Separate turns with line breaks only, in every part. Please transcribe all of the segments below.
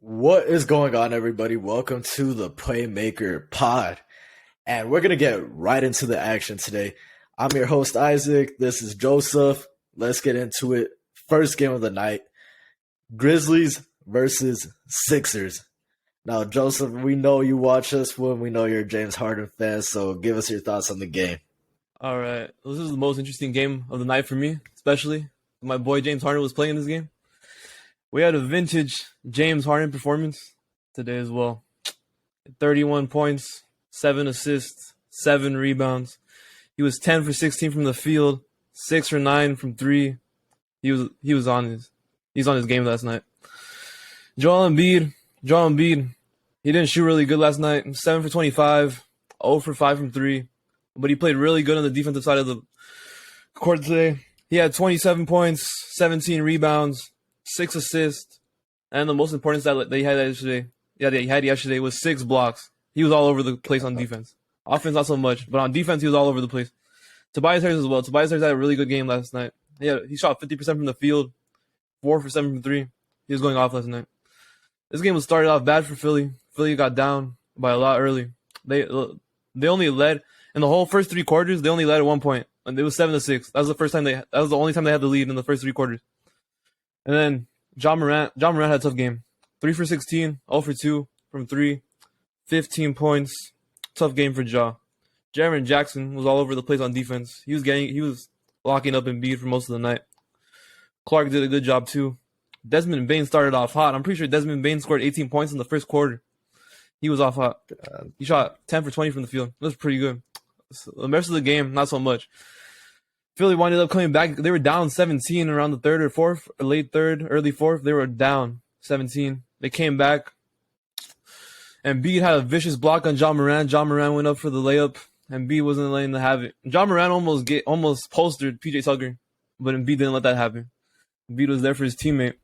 What is going on, everybody? Welcome to the Playmaker Pod. And we're going to get right into the action today. I'm your host, Isaac. This is Joseph. Let's get into it. First game of the night, Grizzlies versus Sixers. Now, Joseph, we know you watch us when we know you're a James Harden fan, so give us your thoughts on the game.
All right. This is the most interesting game of the night for me, especially my boy James Harden was playing this game. We had a vintage James Harden performance today as well. 31 points, 7 assists, 7 rebounds. He was 10 for 16 from the field, 6 for 9 from 3. He's on his game last night. Joel Embiid, he didn't shoot really good last night. 7 for 25, 0 for 5 from 3. But he played really good on the defensive side of the court today. He had 27 points, 17 rebounds, 6 assists, and the most important stat that he had yesterday was 6 blocks. He was all over the place on defense. Offense, not so much, but on defense, he was all over the place. Tobias Harris as well. Tobias Harris had a really good game last night. He shot 50% from the field, 4 for 7 from 3. He was going off last night. This game was started off bad for Philly. Philly got down by a lot early. They only led in the whole first 3 quarters. They only led at 1 point, and it was 7-6. That was the only time they had the lead in the first 3 quarters. And then John Morant had a tough game. 3 for 16, 0 for 2 from 3, 15 points. Tough game for Ja. Jaren Jackson was all over the place on defense. He was locking up Embiid for most of the night. Clark did a good job too. Desmond Bane started off hot. I'm pretty sure Desmond Bane scored 18 points in the first quarter. He was off hot. He shot 10 for 20 from the field. That was pretty good. So the rest of the game, not so much. Philly winded up coming back. They were down 17 around the third or fourth, or late third, early fourth. They were down 17. They came back. And Embiid had a vicious block on John Morant. John Morant went up for the layup. And Embiid wasn't letting them have it. John Morant almost postered PJ Tucker, but Embiid didn't let that happen. Embiid was there for his teammate.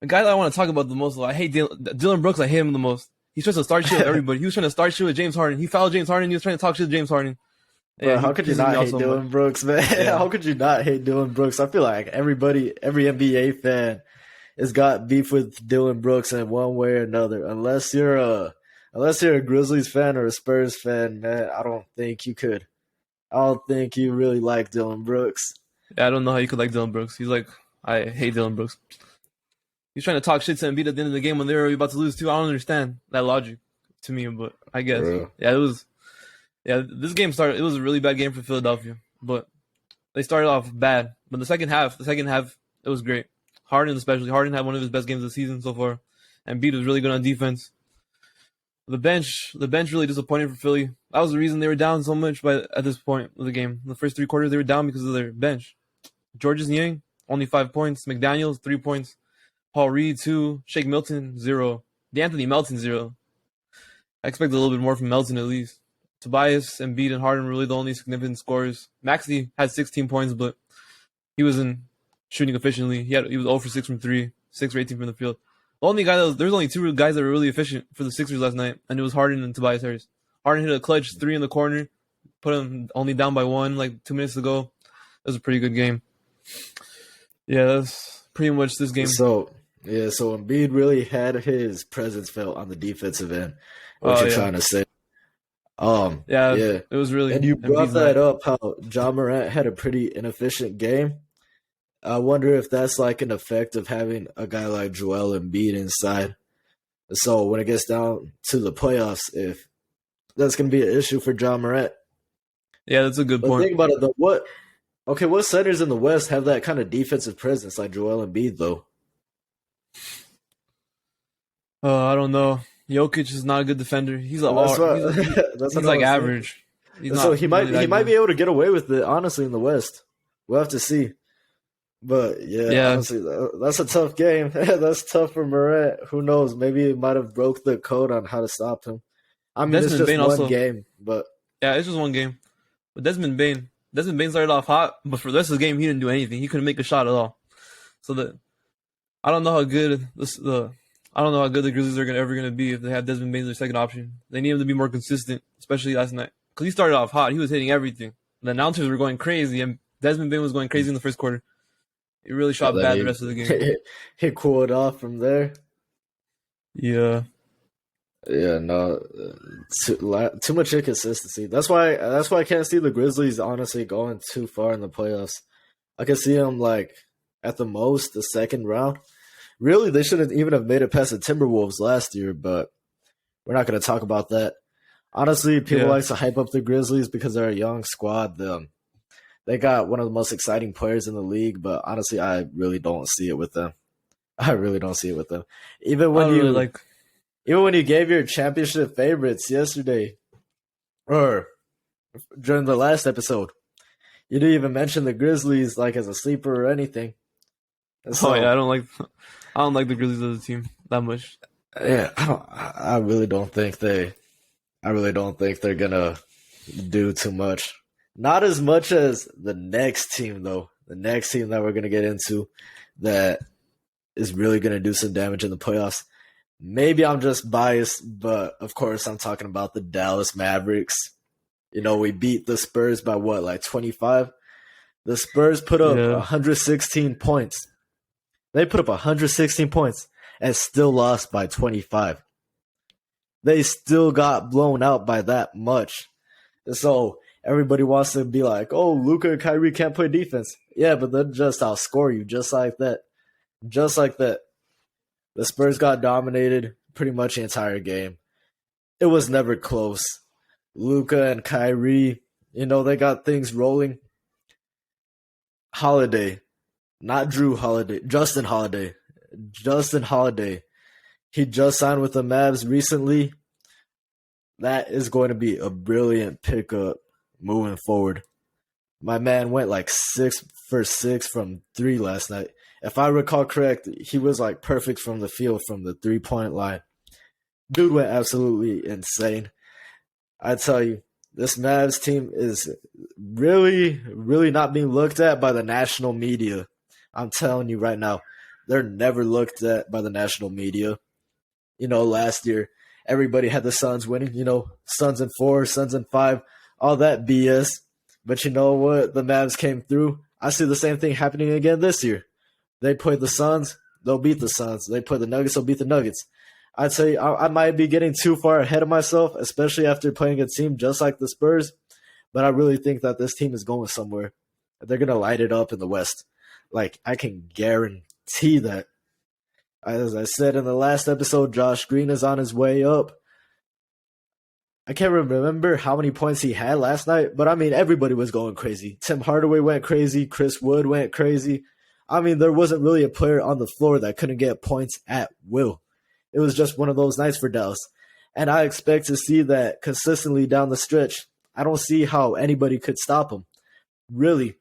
The guy that I want to talk about the most, I hate Dylan Brooks. I hate him the most. He's trying to start shit with everybody. He was trying to start shit with James Harden. He fouled James Harden. He was trying to talk shit to James Harden.
Bro, how could you not hate Dylan Brooks, man? Yeah. How could you not hate Dylan Brooks? I feel like every NBA fan has got beef with Dylan Brooks in one way or another. Unless you're a Grizzlies fan or a Spurs fan, man, I don't think you could. I don't think you really like Dylan Brooks.
Yeah, I don't know how you could like Dylan Brooks. He's like, I hate Dylan Brooks. He's trying to talk shit to Embiid at the end of the game when they were about to lose too. I don't understand that logic to me, but I guess. Bro. Yeah, this game started. It was a really bad game for Philadelphia, but they started off bad. But the second half, it was great. Harden had one of his best games of the season so far, and Embiid was really good on defense. The bench really disappointed for Philly. That was the reason they were down so much at this point of the game. In the first 3 quarters, they were down because of their bench. Georges Niang, only 5 points. McDaniels, 3 points. Paul Reed, 2. Shake Milton, 0. DeAnthony Melton, 0. I expected a little bit more from Melton at least. Tobias, Embiid, and Harden were really the only significant scorers. Maxey had 16 points, but he wasn't shooting efficiently. He was 0 for 6 from 3, 6 for 18 from the field. The only guy there was only 2 guys that were really efficient for the Sixers last night, and it was Harden and Tobias Harris. Harden hit a clutch 3 in the corner, put him only down by 1 like 2 minutes ago. That was a pretty good game. Yeah, that's pretty much this game.
So Embiid really had his presence felt on the defensive end. What you're trying to say?
Yeah, it was really.
And you brought that up, how John Morant had a pretty inefficient game. I wonder if that's like an effect of having a guy like Joel Embiid inside. So when it gets down to the playoffs, if that's going to be an issue for John Morant.
Yeah, that's a good point.
Think about it though. What centers in the West have that kind of defensive presence like Joel Embiid though?
I don't know. Jokic is not a good defender. He's like average.
He might be able to get away with it, honestly, in the West. We'll have to see. But yeah, honestly, that's a tough game. That's tough for Morant. Who knows? Maybe he might have broke the code on how to stop him. I mean, Desmond it's just one game, but
yeah, it's just one game. But Desmond Bane started off hot, but for the rest of the game, he didn't do anything. He couldn't make a shot at all. So I don't know how good the Grizzlies are ever gonna be if they have Desmond Bane as their second option. They need him to be more consistent, especially last night, because he started off hot. He was hitting everything. The announcers were going crazy, and Desmond Bane was going crazy in the first quarter. He really shot bad the rest of the game.
He cooled off from there.
Yeah.
Yeah, no, too much inconsistency. That's why I can't see the Grizzlies honestly going too far in the playoffs. I can see them like at the most the second round. Really, they shouldn't even have made it past the Timberwolves last year, but we're not going to talk about that. Honestly, people
Yeah.
like to hype up the Grizzlies because they're a young squad. They got one of the most exciting players in the league, but honestly, I really don't see it with them. I really don't see it with them. Even
I
when
don't really
you
like.
even when you gave your championship favorites yesterday or during the last episode, you didn't even mention the Grizzlies like as a sleeper or anything. And
Oh yeah,
so
I don't like the Grizzlies as a team that much.
yeah, I really don't think they're gonna do too much. Not as much as the next team though. The next team that we're gonna get into that is really gonna do some damage in the playoffs. Maybe I'm just biased, but of course I'm talking about the Dallas Mavericks. You know, we beat the Spurs by what, like 25? The Spurs put up
Yeah.
116 points. They put up 116 points and still lost by 25. They still got blown out by that much. And so everybody wants to be like, oh, Luka and Kyrie can't play defense. Yeah, but they'll just outscore you just like that. Just like that. The Spurs got dominated pretty much the entire game. It was never close. Luka and Kyrie, they got things rolling. Holiday, not Drew Holiday, Justin Holiday. Justin Holiday. He just signed with the Mavs recently. That is going to be a brilliant pickup moving forward. My man went like 6 for 6 from three last night. If I recall correct, he was like perfect from the field from the 3-point line. Dude went absolutely insane. I tell you, this Mavs team is really, really not being looked at by the national media. I'm telling you right now, they're never looked at by the national media. Last year, everybody had the Suns winning, Suns in 4, Suns in 5, all that BS. But you know what? The Mavs came through. I see the same thing happening again this year. They play the Suns, they'll beat the Suns. They play the Nuggets, they'll beat the Nuggets. I'd say I might be getting too far ahead of myself, especially after playing a team just like the Spurs. But I really think that this team is going somewhere. They're going to light it up in the West. Like, I can guarantee that. As I said in the last episode, Josh Green is on his way up. I can't remember how many points he had last night, but I mean, everybody was going crazy. Tim Hardaway went crazy. Chris Wood went crazy. I mean, there wasn't really a player on the floor that couldn't get points at will. It was just one of those nights for Dallas. And I expect to see that consistently down the stretch. I don't see how anybody could stop them. Really,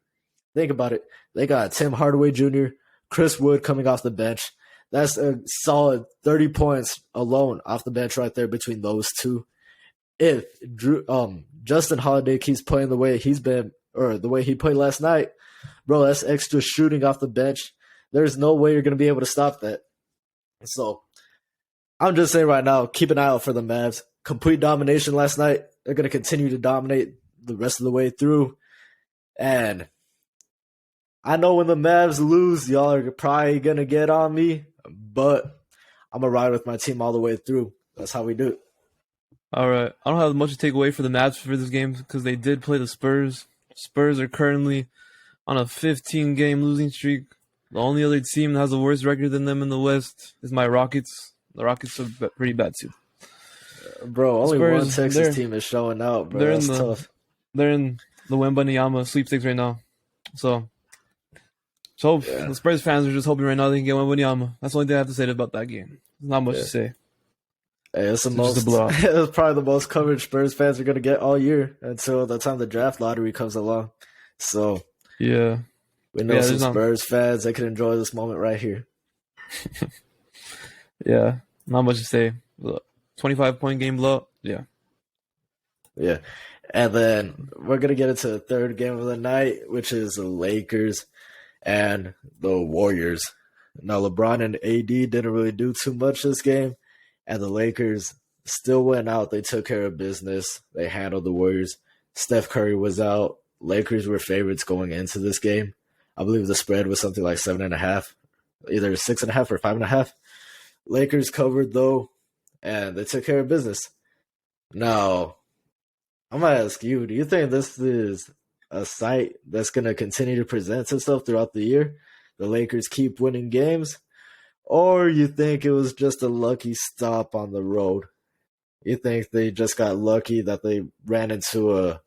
think about it. They got Tim Hardaway Jr., Chris Wood coming off the bench. That's a solid 30 points alone off the bench right there between those two. If Justin Holiday keeps playing the way he's been, or the way he played last night, bro, that's extra shooting off the bench. There's no way you're going to be able to stop that. So I'm just saying right now, keep an eye out for the Mavs. Complete domination last night. They're going to continue to dominate the rest of the way through. And I know when the Mavs lose, y'all are probably going to get on me, but I'm going to ride with my team all the way through. That's how we do it.
All right. I don't have much to take away for the Mavs for this game because they did play the Spurs. Spurs are currently on a 15-game losing streak. The only other team that has a worse record than them in the West is my Rockets. The Rockets are pretty bad too.
Bro, only
Spurs,
one Texas team is showing out, bro. That's tough.
They're in the Wembanyama sweepstakes right now. So
Yeah.
the Spurs fans are just hoping right now they can get Wembanyama. That's the only thing I have to say about that game. There's not much to say.
Hey, it's
just a blowout.
It's probably the most coverage Spurs fans are going to get all year until the time the draft lottery comes along. So
Yeah.
we know some Spurs fans, they can enjoy this moment right here.
Yeah, not much to say. 25-point game blowout. Yeah.
Yeah. And then we're going to get into the third game of the night, which is the Lakers and the Warriors. Now, LeBron and AD didn't really do too much this game, and the Lakers still went out. They took care of business. They handled the Warriors. Steph Curry was out. Lakers were favorites going into this game. I believe the spread was something like 7.5, either 6.5 or 5.5. Lakers covered though, and they took care of business. Now, I'm gonna ask you: do you think this is a sight that's gonna continue to present itself throughout the year? The Lakers keep winning games, or you think it was just a lucky stop on the road? You think they just got lucky that they ran into a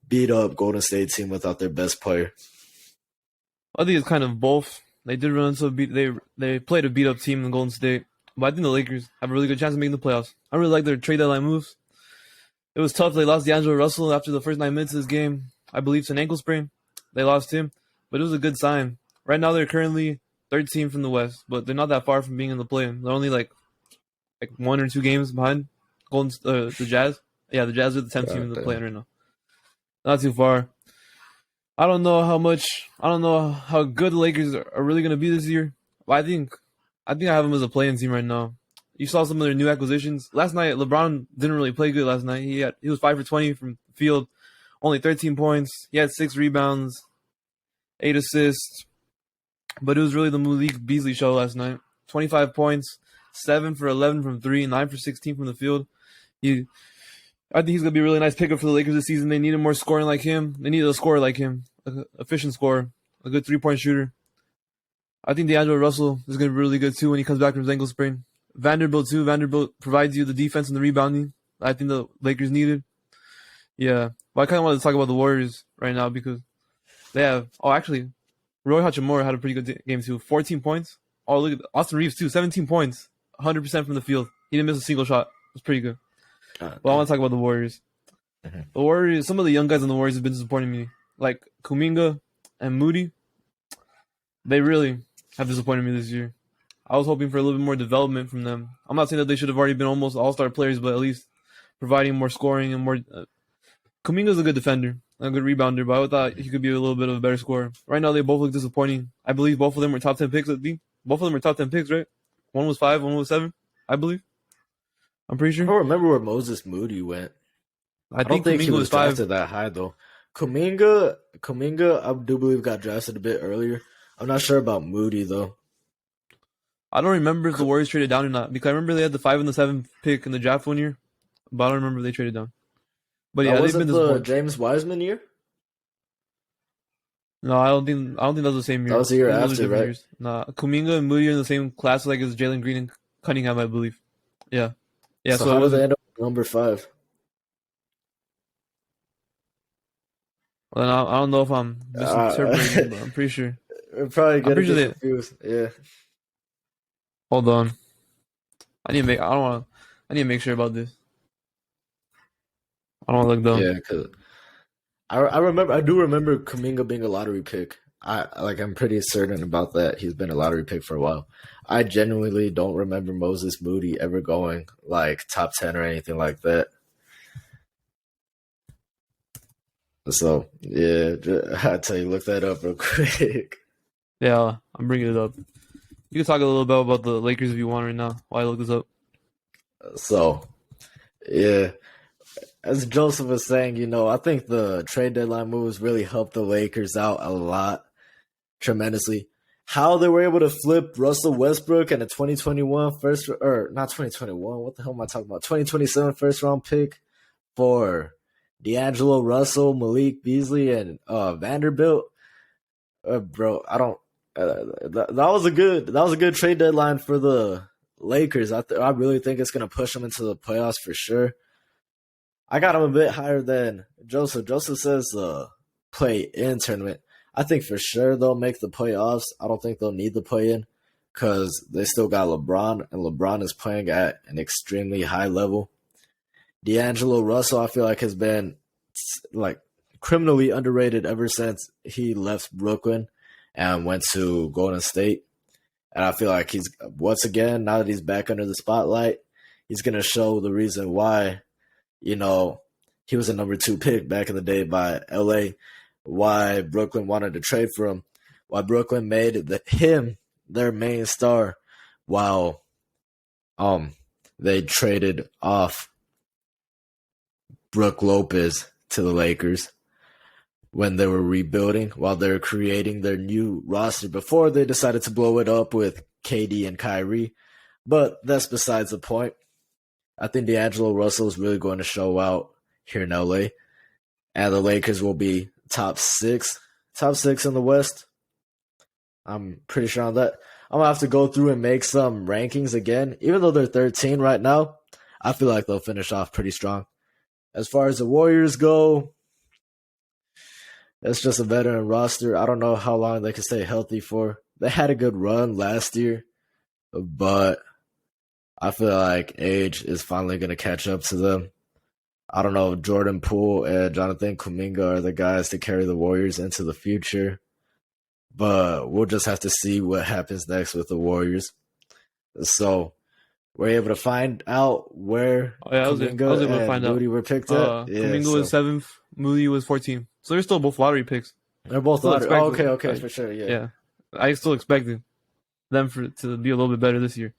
beat up Golden State team without their best player?
I think it's kind of both. They did run into they played a beat up team in Golden State, but I think the Lakers have a really good chance of making the playoffs. I really like their trade deadline moves. It was tough. They lost D'Angelo Russell after the first 9 minutes of this game. I believe it's an ankle sprain. They lost him, but it was a good sign. Right now they're currently 13th from the West, but they're not that far from being in the play-in. They're only like 1 or 2 games behind the Jazz. Yeah, the Jazz are the 10th team in the play-in right now. Not too far. I don't know how good the Lakers are really going to be this year. But I think I have them as a play-in team right now. You saw some of their new acquisitions. Last night, LeBron didn't really play good last night. He was 5 for 20 from the field, only 13 points. He had 6 rebounds, 8 assists. But it was really the Malik Beasley show last night. 25 points, 7 for 11 from 3, 9 for 16 from the field. I think he's going to be a really nice pickup for the Lakers this season. They needed more scoring like him. They needed a scorer like him, an efficient scorer, a good 3-point shooter. I think D'Angelo Russell is going to be really good too when he comes back from his ankle sprain. Vanderbilt too. Vanderbilt provides you the defense and the rebounding I think the Lakers needed. Yeah. But I kind of wanted to talk about the Warriors right now because they have – actually, Roy Hachimura had a pretty good game too. 14 points. Oh, look at Austin Reeves too. 17 points. 100% from the field. He didn't miss a single shot. It was pretty good. But I want to talk about the Warriors. The Warriors, some of the young guys on the Warriors have been disappointing me. Like Kuminga and Moody. They really have disappointed me this year. I was hoping for a little bit more development from them. I'm not saying that they should have already been almost all-star players, but at least providing more scoring and more. Kuminga's a good defender, a good rebounder, but I thought he could be a little bit of a better scorer. Right now, they both look disappointing. I believe both of them were top 10 picks. I think both of them were top 10 picks, right? One was 5, one was 7, I believe. I'm pretty sure.
I don't remember where Moses Moody went. I don't think he was drafted that high though. Kuminga, I do believe got drafted a bit earlier. I'm not sure about Moody though.
I don't remember if the Warriors traded down or not because I remember they had the 5 and the 7 pick in the draft one year, but I don't remember if they traded down. But yeah, they've been disappointed.
The James Wiseman year?
No, I don't think that was the same year.
That was the year after, right?
Years. Nah, Kuminga and Moody are in the same class like as Jalen Green and Cunningham, I believe. Yeah. Yeah.
So how did they end up with number 5?
Well, I don't know if I'm misinterpreting, but I'm pretty sure.
We're probably getting confused. Yeah.
Hold on. I need to make sure about this. I don't want to look dumb.
Yeah, because I do remember Kuminga being a lottery pick. I'm pretty certain about that. He's been a lottery pick for a while. I genuinely don't remember Moses Moody ever going like top 10 or anything like that. So yeah, I tell you, look that up real quick.
Yeah, I'm bringing it up. You can talk a little bit about the Lakers if you want right now while I look this up.
So, yeah, as Joseph was saying, I think the trade deadline moves really helped the Lakers out a lot, tremendously. How they were able to flip Russell Westbrook and a 2021 not 2021, what the hell am I talking about? 2027 first round pick for D'Angelo Russell, Malik Beasley, and Vanderbilt. Bro, I don't. That was a good trade deadline for the Lakers. I really think it's gonna push them into the playoffs for sure. I got them a bit higher than Joseph. Joseph says play-in tournament. I think for sure they'll make the playoffs. I don't think they'll need the play-in because they still got LeBron, and LeBron is playing at an extremely high level. D'Angelo Russell, I feel like, has been like criminally underrated ever since he left Brooklyn and went to Golden State. And I feel like he's, once again, now that he's back under the spotlight, he's going to show the reason why, he was a number 2 pick back in the day by LA, why Brooklyn wanted to trade for him, why Brooklyn made him their main star while they traded off Brook Lopez to the Lakers when they were rebuilding, while they were creating their new roster before they decided to blow it up with KD and Kyrie. But that's besides the point. I think D'Angelo Russell is really going to show out here in LA. And the Lakers will be top six in the West. I'm pretty sure on that. I'm going to have to go through and make some rankings again. Even though they're 13 right now, I feel like they'll finish off pretty strong. As far as the Warriors go, it's just a veteran roster. I don't know how long they can stay healthy for. They had a good run last year, but I feel like age is finally going to catch up to them. I don't know if Jordan Poole and Jonathan Kuminga are the guys to carry the Warriors into the future, but we'll just have to see what happens next with the Warriors. So we're able to find out where
I was able to find
Moody were picked at.
Kuminga was 7th, Moody was 14th. So they're still both lottery picks.
They're both lottery. Oh, okay, for sure,
Yeah. I still expected them to be a little bit better this year.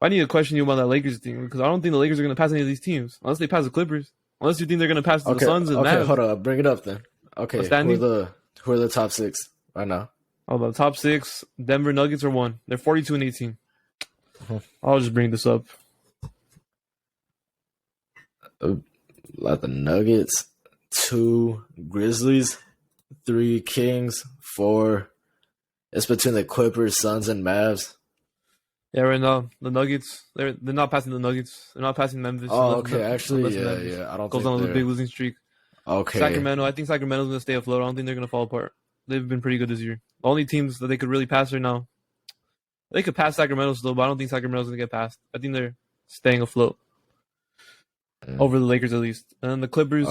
I need to question you about that Lakers team because I don't think the Lakers are going to pass any of these teams unless they pass the Clippers. Unless you think they're going to pass the Suns and Mavs.
Okay, hold on. Bring it up then. Okay, who are the top 6 right now?
Oh, the top 6, Denver Nuggets are 1. They're 42 and 18. I'll just bring this up.
Like the Nuggets, 2 Grizzlies, 3 Kings, 4. It's between the Clippers, Suns, and Mavs.
Yeah, right now the Nuggets they're not passing the Nuggets. They're not passing Memphis.
Oh, okay. Actually, yeah. I don't
goes
think
on with a big losing streak.
Okay.
Sacramento. I think Sacramento's gonna stay afloat. I don't think they're gonna fall apart. They've been pretty good this year. The only teams that they could really pass right now, they could pass Sacramento still, but I don't think Sacramento's gonna get passed. I think they're staying afloat over the Lakers at least. And then the Clippers,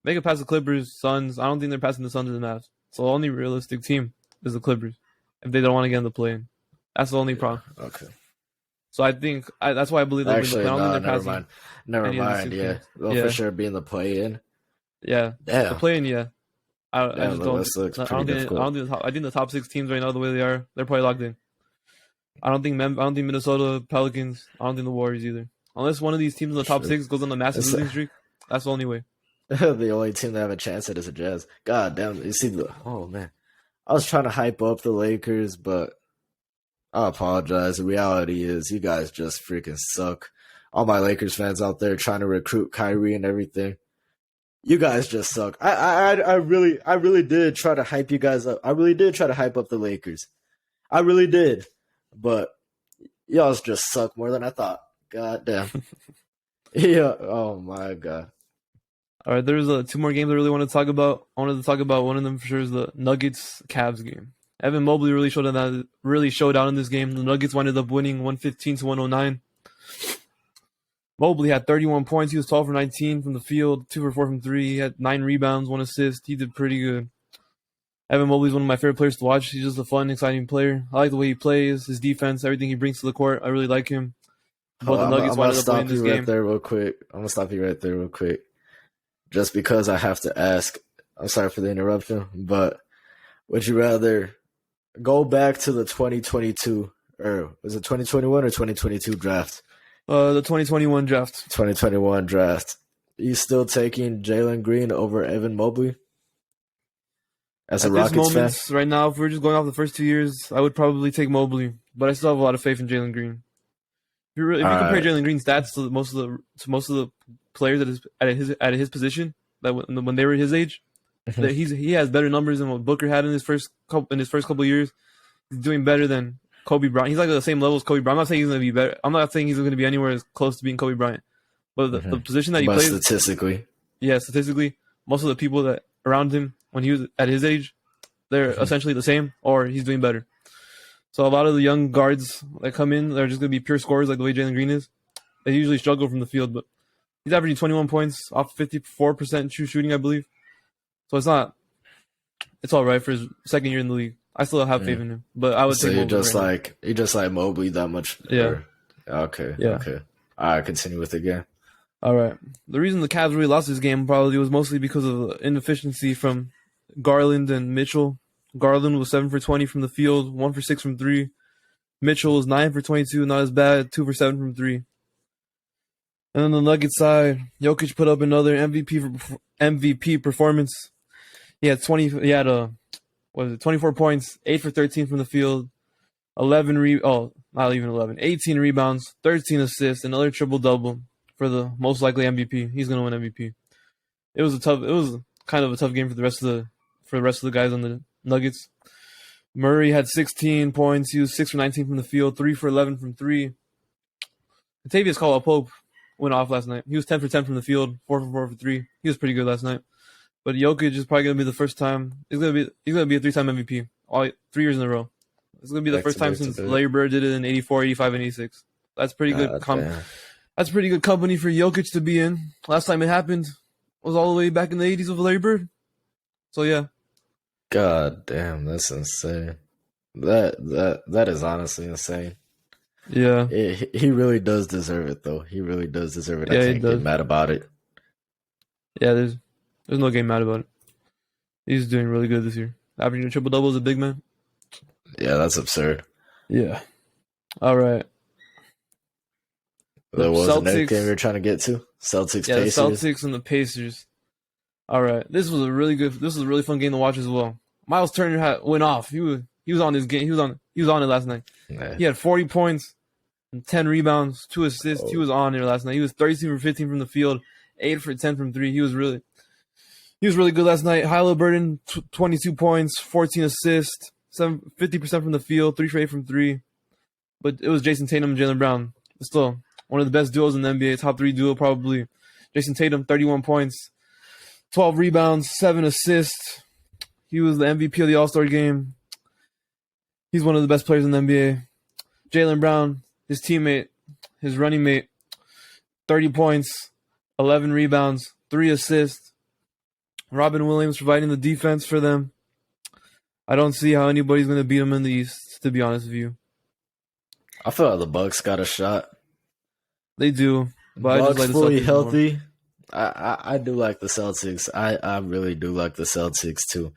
they could pass the Clippers, Suns. I don't think they're passing the Suns or the Mavs. So the only realistic team is the Clippers if they don't want to get in the play-in. That's the only problem.
Okay.
So I think that's why I believe they'll
Actually,
win the play.
never mind. Never mind. Yeah, they'll for sure be in the play-in.
Yeah, the play-in. Yeah, I just don't. I think the top 6 teams right now, the way they are, they're probably locked in. I don't think Minnesota, Pelicans. I don't think the Warriors either. Unless one of these teams in the top 6 goes on a massive losing streak, that's the only way.
The only team that have a chance at is the Jazz. God damn! You see oh man, I was trying to hype up the Lakers, but I apologize. The reality is you guys just freaking suck. All my Lakers fans out there trying to recruit Kyrie and everything. You guys just suck. I really did try to hype you guys up. I really did try to hype up the Lakers. I really did. But y'all just suck more than I thought. God damn. Yeah. Oh my God.
All right, there's 2 more games I really want to talk about. I wanted to talk about one of them for sure is the Nuggets-Cavs game. Evan Mobley really showed out in this game. The Nuggets ended up winning 115-109. Mobley had 31 points. He was 12 for 19 from the field, 2 for 4 from 3. He had 9 rebounds, 1 assist. He did pretty good. Evan Mobley is one of my favorite players to watch. He's just a fun, exciting player. I like the way he plays, his defense, everything he brings to the court. I really like him. But the Nuggets ended up winning this game. I'm going to stop you right there real quick. Just because I have to ask. I'm sorry for the interruption, but would you rather go back to the 2022, or was it 2021 or 2022 draft? The 2021 draft.
2021 draft. Are you still taking Jalen Green over Evan Mobley? As a Rockets fan?
Right now, if we're just going off the first 2 years, I would probably take Mobley, but I still have a lot of faith in Jalen Green. If you compare Jalen Green's stats to most of the players at his position, that when they were his age, that he has better numbers than what Booker had in his first couple of years. He's doing better than Kobe Bryant. He's like at the same level as Kobe Bryant. I'm not saying he's going to be better. I'm not saying he's going to be anywhere as close to being Kobe Bryant. But the position that he plays, statistically, most of the people that around him when he was at his age, they're essentially the same, or he's doing better. So a lot of the young guards that come in, they're just going to be pure scorers like the way Jalen Green is. They usually struggle from the field, but he's averaging 21 points off 54% true shooting, I believe. So it's all right for his second year in the league. I still have faith in him, but I would say
you just like Mobley that much.
Yeah.
Okay. Yeah. Okay. All right. Continue with the game.
All right. The reason the Cavs really lost this game probably was mostly because of inefficiency from Garland and Mitchell. Garland was 7 for 20 from the field, 1 for 6 from 3. Mitchell was 9 for 22, not as bad, 2 for 7 from 3. And on the Nuggets side, Jokic put up another MVP performance. He had 24 points, 8 for 13 from the field, not even 11, 18 rebounds, 13 assists, another triple double for the most likely MVP. He's gonna win MVP. It was kind of a tough game for the rest of the guys on the Nuggets. Murray had 16 points. He was 6 for 19 from the field, 3 for 11 from three. Latavius Caldwell-Pope went off last night. He was 10 for 10 from the field, 4 for 4 for three. He was pretty good last night. But Jokic is probably gonna be the first time. He's gonna be a 3-time MVP all 3 years in a row. It's gonna be the first time since Larry Bird did it in 84, 85, and 86. That's pretty good. That's pretty good company for Jokic to be in. Last time it happened was all the way back in the 80s with Larry Bird. So yeah.
God damn, that's insane. That is honestly insane.
Yeah.
He really does deserve it, though. He really does deserve it.
Yeah,
I can't get mad about it.
Yeah, there's no getting mad about it. He's doing really good this year. Averaging a triple-double as a big man.
Yeah, that's absurd.
Yeah. All right.
What was the next game you're trying to get to? Celtics, Pacers?
The Celtics and the Pacers. All right. This was a really fun game to watch as well. Miles Turner went off. He was on this game. He was on it last night. Yeah. He had 40 points and 10 rebounds, 2 assists. Oh. He was on there last night. He was 32 for 15 from the field, 8 for 10 from three. He was really good last night. Halliburton, 22 points, 14 assists, 50% from the field, 3 for 8 from three. But it was Jason Tatum and Jaylen Brown. Still one of the best duos in the NBA, top 3 duo probably. Jason Tatum, 31 points, 12 rebounds, 7 assists. He was the MVP of the All-Star game. He's one of the best players in the NBA. Jaylen Brown, his teammate, his running mate, 30 points, 11 rebounds, 3 assists. Robin Williams providing the defense for them. I don't see how anybody's going to beat him in the East, to be honest with you.
I feel like the Bucks got a shot.
They do. But
Bucks
I just like the
fully
Celtics
healthy.
More.
I do like the Celtics. I really do like the Celtics too.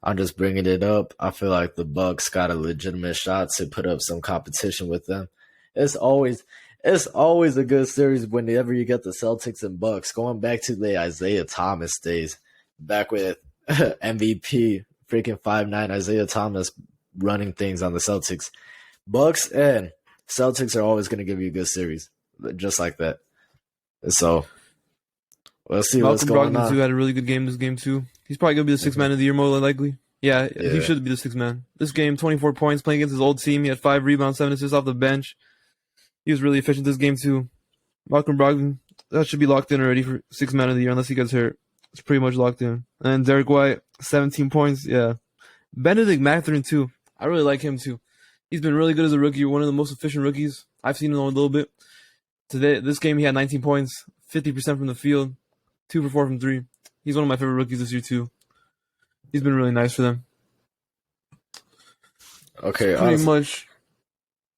I'm just bringing it up. I feel like the Bucks got a legitimate shot to put up some competition with them. It's always a good series whenever you get the Celtics and Bucks. Going back to the Isaiah Thomas days, back with MVP, freaking 5'9" Isaiah Thomas running things on the Celtics. Bucks and Celtics are always going to give you a good series, just like that. So let's see what's going on.
Malcolm Brogdon too had a really good game this game too. He's probably going to be the 6th man of the year more than likely. Yeah, he should be the 6th man. This game, 24 points, playing against his old team. He had 5 rebounds, 7 assists off the bench. He was really efficient this game too. Malcolm Brogdon, that should be locked in already for 6th man of the year unless he gets hurt. It's pretty much locked in. And Derek White, 17 points. Yeah. Benedict Mathurin too. I really like him too. He's been really good as a rookie. One of the most efficient rookies. I've seen him a little bit. This game, he had 19 points, 50% from the field, 2 for 4 from three. He's one of my favorite rookies this year too. He's been really nice for them.
Okay,
pretty much.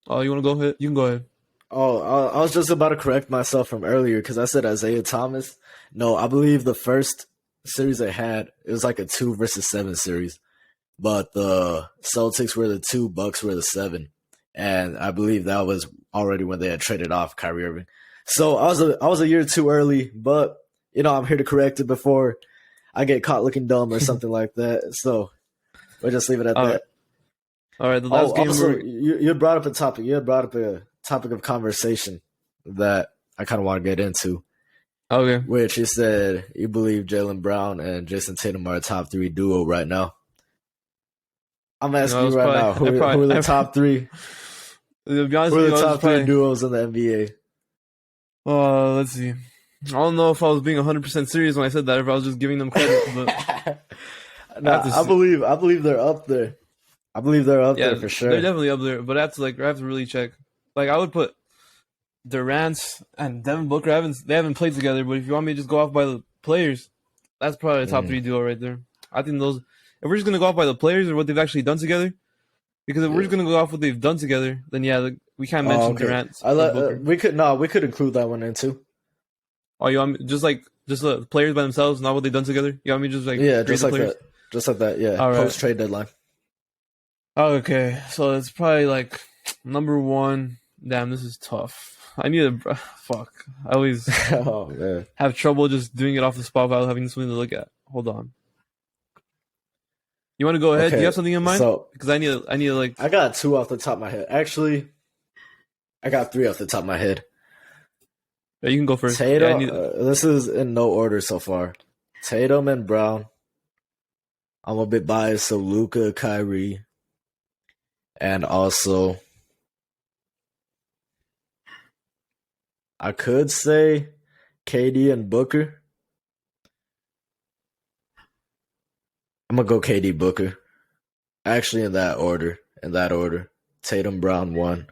Oh, you want to go ahead? You can go ahead.
Oh, I was just about to correct myself from earlier because I said Isaiah Thomas. No, I believe the first series they had, it was like a 2-7 series. But the Celtics were the 2, Bucks were the 7. And I believe that was already when they had traded off Kyrie Irving. So I was a year too early, but I'm here to correct it before I get caught looking dumb or something like that. So we'll just leave it at that.
All right, the last game.
Also, you brought up a topic. You had brought up a topic of conversation that I kind of want to get into.
Okay.
Which you said you believe Jaylen Brown and Jason Tatum are a top 3 duo right now. I'm asking you right now, who are the top 3?
To be honest
who are
with
the
you,
top 3 duos in the NBA?
Let's see. I don't know if I was being 100% serious when I said that, or if I was just giving them credit. But
I believe they're up there. I believe they're up there for sure.
They're definitely up there, but I have to really check. Like, I would put Durant and Devin Booker. They haven't played together, but if you want me to just go off by the players, that's probably a top 3 duo right there. I think those. If we're just gonna go off by the players or what they've actually done together, because if we're just gonna go off what they've done together, then we can't mention Durant.
We could include that one in too.
Oh, you want me, just the players by themselves, not what they've done together? You want me just like
just like that, yeah. All right. Post trade deadline.
Oh, okay, so it's probably like number 1. Damn, this is tough. I need a fuck. I always have trouble just doing it off the spot without having something to look at. Hold on. You want to go ahead? Do you
Okay,
have something in mind?
so
Because I need like.
I got two off the top of my head. Actually, I got three off the top of my head.
Yeah, you can go first.
Tatum.
Yeah,
This is in no order so far. Tatum and Brown. I'm a bit biased, so Luka, Kyrie, and also I could say KD and Booker. I'm gonna go KD Booker. Actually, in that order. Tatum Brown 1,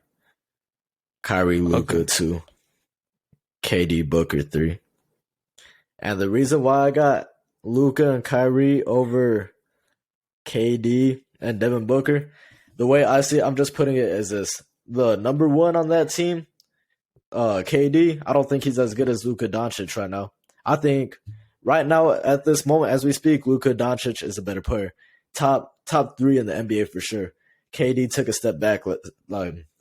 Kyrie Luka
Okay.
2, KD Booker 3. And the reason why I got Luka and Kyrie over KD and Devin Booker, the way I see it, I'm just putting it as this: the number one on that team, KD. I don't think he's as good as Luka Doncic right now. I think right now at this moment as we speak, Luka Doncic is a better player. Top three in the NBA for sure. KD took a step back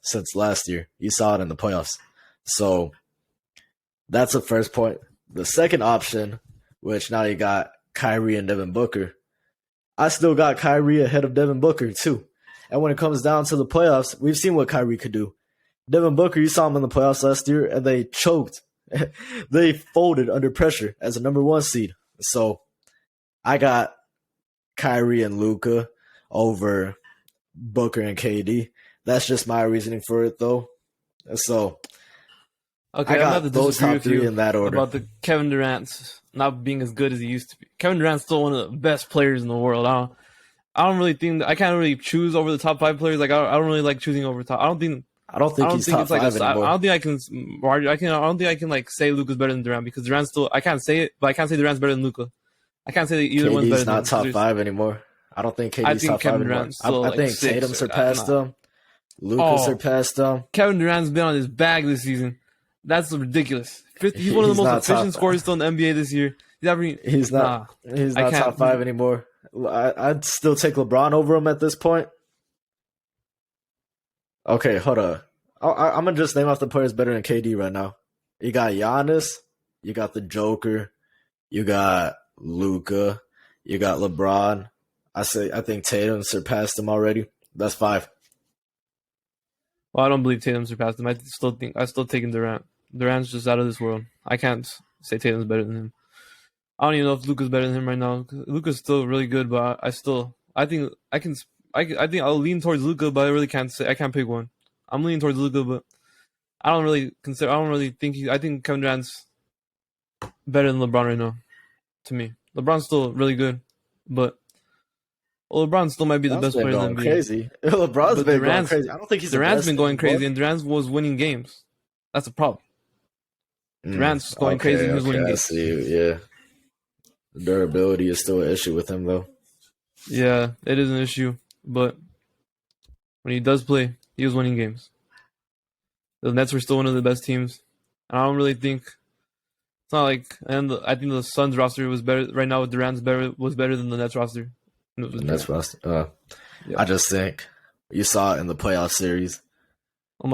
since last year. You saw it in the playoffs. So that's the first point. The second option, which now you got Kyrie and Devin Booker. I still got Kyrie ahead of Devin Booker too. And when it comes down to the playoffs, we've seen what Kyrie could do. Devin Booker, you saw him in the playoffs last year, and they choked. They folded under pressure as a number one seed. So I got Kyrie and Luka over Booker and KD. That's just my reasoning for it, though. So
Okay,
I
I'm
got
about to
those
disagree
top
with
three
you
in that order.
about the Kevin Durant not being as good as he used to be. Kevin Durant's still one of the best players in the world. I don't really think I can't really choose over the top 5 players. Like I don't really like choosing over top. I don't think
he's top
it's like
five anymore.
I don't think I can. I don't think I can like say Luka's better than Durant because Durant's still. I can't say it, but I can't say Durant's better than Luka. I can't say that either one's better
KD's not
than him.
top 5 anymore. I don't think KD's
think
top
Kevin
5 anymore.
Durant's still,
I
like,
think
6
Tatum
or-
surpassed
nah.
him. Luka surpassed him.
Kevin Durant's been on his bag this season. That's ridiculous. He's one of the
He's
most
not
efficient
top-
scorers still in the NBA this year.
He's not
I can't-
top 5 anymore. I'd still take LeBron over him at this point. Okay, hold on. I'm gonna just name off the players better than KD right now. You got Giannis, you got the Joker, you got Luka, you got LeBron. I think Tatum surpassed him already. That's 5.
Well, I don't believe Tatum surpassed him. I still taking Durant. Durant's just out of this world. I can't say Tatum's better than him. I don't even know if Luka's better than him right now. Luka's still really good, but I think I'll lean towards Luka, but I really can't say. I can't pick one. I'm leaning towards Luka, but I don't really think I think Kevin Durant's better than LeBron right now. To me, LeBron's still really good, but LeBron still might be the best player in the NBA.
Crazy. LeBron's been going crazy. I don't think he's the
Durant's
best
been going
anymore.
crazy, and Durant was winning games. That's the problem. Durant's going crazy. He was winning
I
games.
see. Yeah. Durability is still an issue with him, though.
Yeah, it is an issue, but when he does play, he was winning games. The Nets were still one of the best teams. I don't really think it's not like, and I think the Suns roster was better right now. With Durant's was better than the Nets roster.
The Nets roster.
Yeah.
I just think you saw it in the playoff series.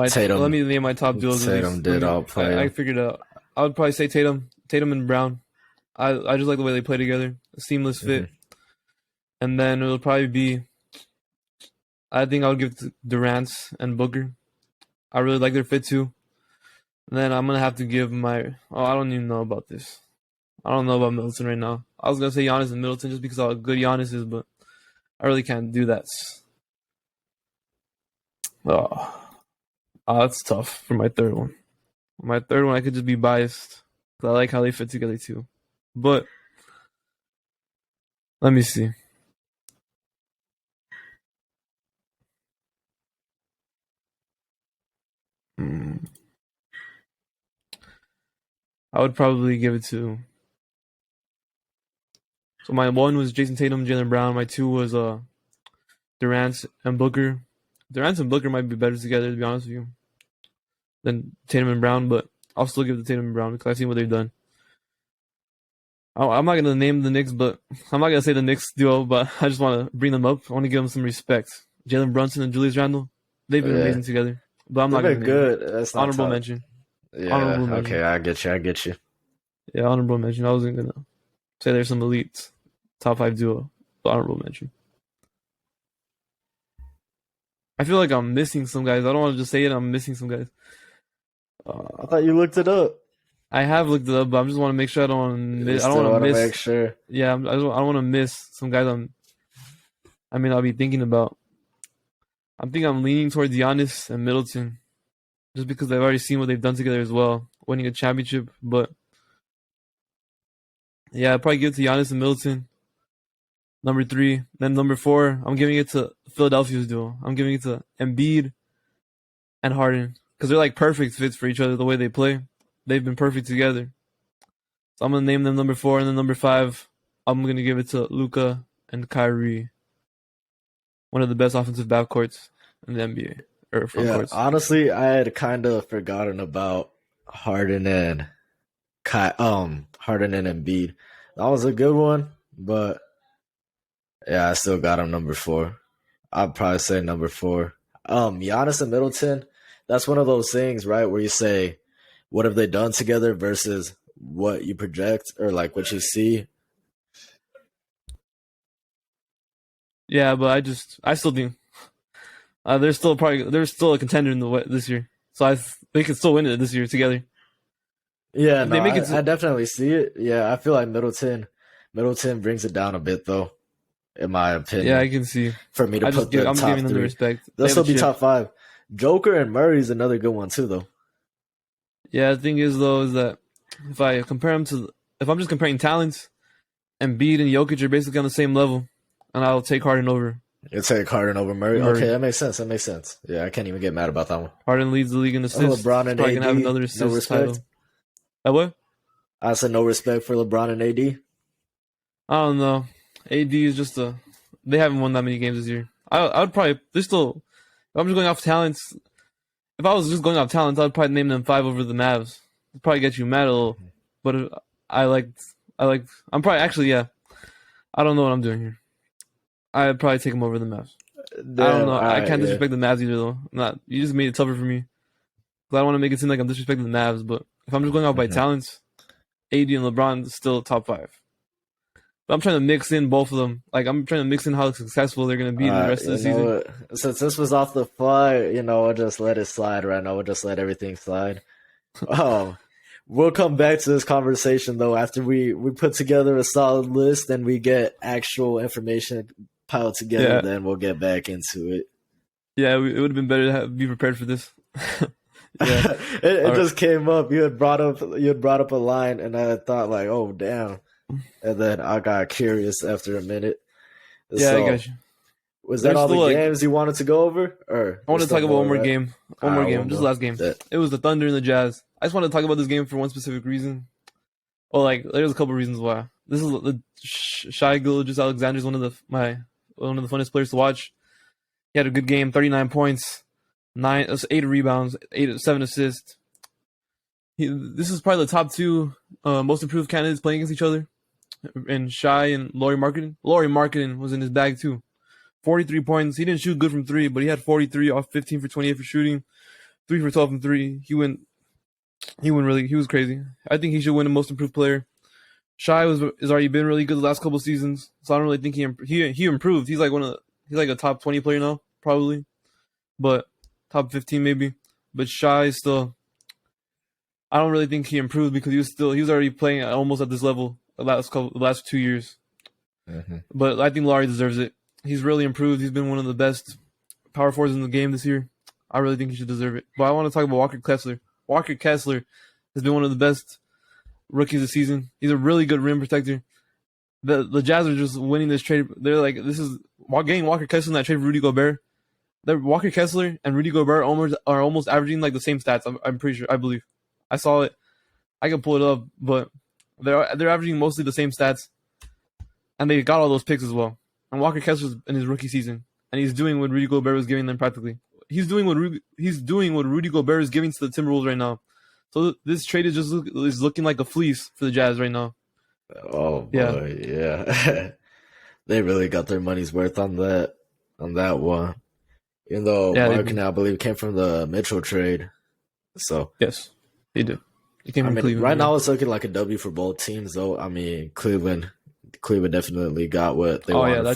Tatum. Let me name my top duos.
Tatum did all play.
I figured it out. I would probably say Tatum and Brown. I just like the way they play together, a seamless fit. And then it'll probably be, I think I would give it to Durant and Booker. I really like their fit too. And then I'm going to have to give I don't even know about this. I don't know about Middleton right now. I was going to say Giannis and Middleton just because of how good Giannis is, but I really can't do that. That's tough for my third one. My third one, I could just be biased because I like how they fit together too. But let me see. I would probably give it to. So my 1 was Jason Tatum, Jaylen Brown. My 2 was Durant and Booker. Durant and Booker might be better together, to be honest with you, than Tatum and Brown. But I'll still give it to Tatum and Brown because I've seen what they've done. I'm not gonna name the Knicks, but I'm not gonna say the Knicks duo. But I just want to bring them up. I want to give them some respect. Jalen Brunson and Julius Randle. They've been amazing together. But I'm not gonna name
good.
Them.
That's not
honorable
tough.
mention.
Yeah.
Honorable mention.
Okay, I get you.
Yeah, honorable mention. I wasn't gonna say there's some elite top 5 duo, but honorable mention. I feel like I'm missing some guys. I don't want to just say it. I'm missing some guys.
I thought you looked it up.
I have looked it up, but I just want to make sure I don't want to
You
miss. I don't
still
want
want
to
to
miss.
make sure.
Yeah, I don't want to miss some guys. I'll be thinking about. I'm thinking I'm leaning towards Giannis and Middleton, just because I've already seen what they've done together as well, winning a championship. But yeah, I'd probably give it to Giannis and Middleton. Number 3, then number 4, I'm giving it to Philadelphia's duo. I'm giving it to Embiid and Harden because they're like perfect fits for each other the way they play. They've been perfect together. So I'm gonna name them number 4, and then number 5, I'm gonna give it to Luka and Kyrie. One of the best offensive backcourts in the NBA or front
Yeah,
courts.
honestly, I had kind of forgotten about Harden and Harden and Embiid. That was a good one, but yeah, I still got him number 4. I'd probably say number 4. Giannis and Middleton, that's one of those things, right, where you say, what have they done together versus what you project or like what you see.
Yeah, but I still think they're still a contender in this year. So they could still win it this year together.
Yeah,
If
no,
they make it
I definitely see it. Yeah, I feel like Middleton brings it down a bit though, in my opinion.
Yeah, I can see.
For me to put the
I'm
top
giving them the
3.
respect.
They'll
They
still
have a
be
chip.
top 5. Joker and Murray's another good one too, though.
Yeah, the thing is though is that if I'm just comparing talents, Embiid and Jokic are basically on the same level, and I'll take Harden over.
You take Harden over Murray.
Murray.
Okay, that makes sense. Yeah, I can't even get mad about that one.
Harden leads the league in assists.
LeBron and
Probably gonna have
AD,
another
no
assist
respect.
title. What?
I said no respect for LeBron and AD.
I don't know. AD is just they haven't won that many games this year. I would probably they're still. If I'm just going off talents, if I was just going off talents, I'd probably name them 5 over the Mavs. It'd probably get you mad a little, but I'm probably actually yeah. I don't know what I'm doing here. I'd probably take them over the Mavs.
Damn,
I don't know. I
alright,
can't
yeah.
disrespect the Mavs either though. You just made it tougher for me. 'Cause I don't want to make it seem like I'm disrespecting the Mavs, but if I'm just going off by talents, AD and LeBron is still top 5. But I'm trying to mix in both of them. Like I'm trying to mix in how successful they're going to be in the rest of the season.
What? Since this was off the fly, I'll just let it slide right now. We'll just let everything slide. Oh, we'll come back to this conversation though after we put together a solid list and we get actual information piled together.
Yeah.
Then we'll get back into it.
Yeah, it would have been better to be prepared for this. Yeah,
it just came up. You had brought up a line, and I thought like, oh damn, and then I got curious after a minute.
yeah,
So,
I got you.
was that
There's
all the
still, like-
games you wanted to go over? Or
I want to
there's still
talk about one more
right?
game. One more
Alright,
game.
one
Just
more.
last game.
That-
It was the Thunder and the Jazz. I just want to talk about this game for one specific reason. Well, like there's a couple reasons why. This is the Shai Gilgeous-Alexander is one of the funnest players to watch. He had a good game, 39 points, 8 rebounds, 7 assists. This is probably the top 2 most improved candidates playing against each other. And Shai and Lauri Markkanen. Lauri Markkanen was in his bag too. 43 points. He didn't shoot good from 3, but he had 43 off 15 for 28 for shooting, 3 for 12 from 3. He went really. He was crazy. I think he should win the most improved player. Shai has already been really good the last couple seasons, so I don't really think he improved. He's like a top 20 player now, probably, but top 15 maybe. But Shai still, I don't really think he improved because he was already playing almost at this level the last 2 years.
Mm-hmm.
But I think Lauri deserves it. He's really improved. He's been one of the best power forwards in the game this year. I really think he should deserve it. But I want to talk about Walker Kessler. Walker Kessler has been one of the best rookies this season. He's a really good rim protector. The Jazz are just winning this trade. They're like, getting Walker Kessler in that trade for Rudy Gobert. Walker Kessler and Rudy Gobert are almost averaging like the same stats. I'm pretty sure. I believe. I saw it. I can pull it up, but they're averaging mostly the same stats, and they got all those picks as well. And Walker Kessler's in his rookie season, and he's doing what Rudy Gobert was giving them practically. He's doing what Rudy Gobert is giving to the Timberwolves right now. So this trade is looking like a fleece for the Jazz right now.
Oh boy, yeah. They really got their money's worth on that one. Even though Markkanen, I believe, came from the Mitchell trade. So
yes, they do. It came from Cleveland.
Right now it's looking like a W for both teams, though. I mean, Cleveland definitely got what they wanted.
That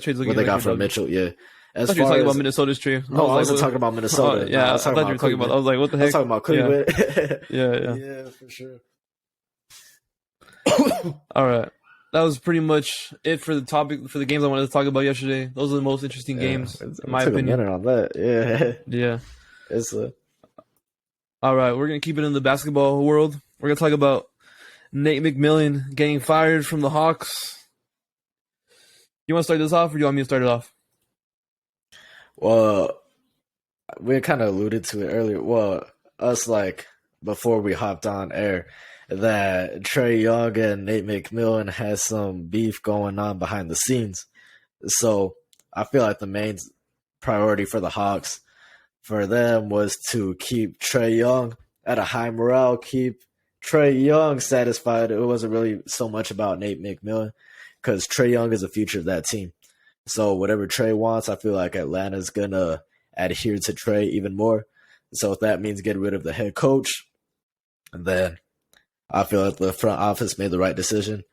trade's looking
what they
like
got
a
from
W.
Mitchell, yeah.
I
As
thought you were
far
talking
as
about Minnesota's trade.
no, I
like,
wasn't talking about Minnesota. No,
yeah,
I
I
was
thought
talking
you were
about
talking about.
Cleveland.
I was like, what the
I was
heck?
talking about
Yeah,
Cleveland.
yeah.
Yeah, for sure.
All right. That was pretty much it for the topic for the games I wanted to talk about yesterday. Those are the most interesting
Yeah,
games, in
it
my
took a
opinion.
minute on that. Yeah,
Yeah.
it's
All right, we're gonna keep it in the basketball world. We're gonna talk about Nate McMillan getting fired from the Hawks. You want to start this off, or do you want me to start it off?
well. We kind of alluded to it earlier. Well, us like before we hopped on air, that Trey Young and Nate McMillan has some beef going on behind the scenes. So I feel like the main priority for the Hawks for them was to keep Trey Young at a high morale, keep Trey Young satisfied. It wasn't really so much about Nate McMillan because Trey Young is the future of that team. So whatever Trey wants, I feel like Atlanta's gonna adhere to Trey even more. So if that means getting rid of the head coach, then I feel like the front office made the right decision.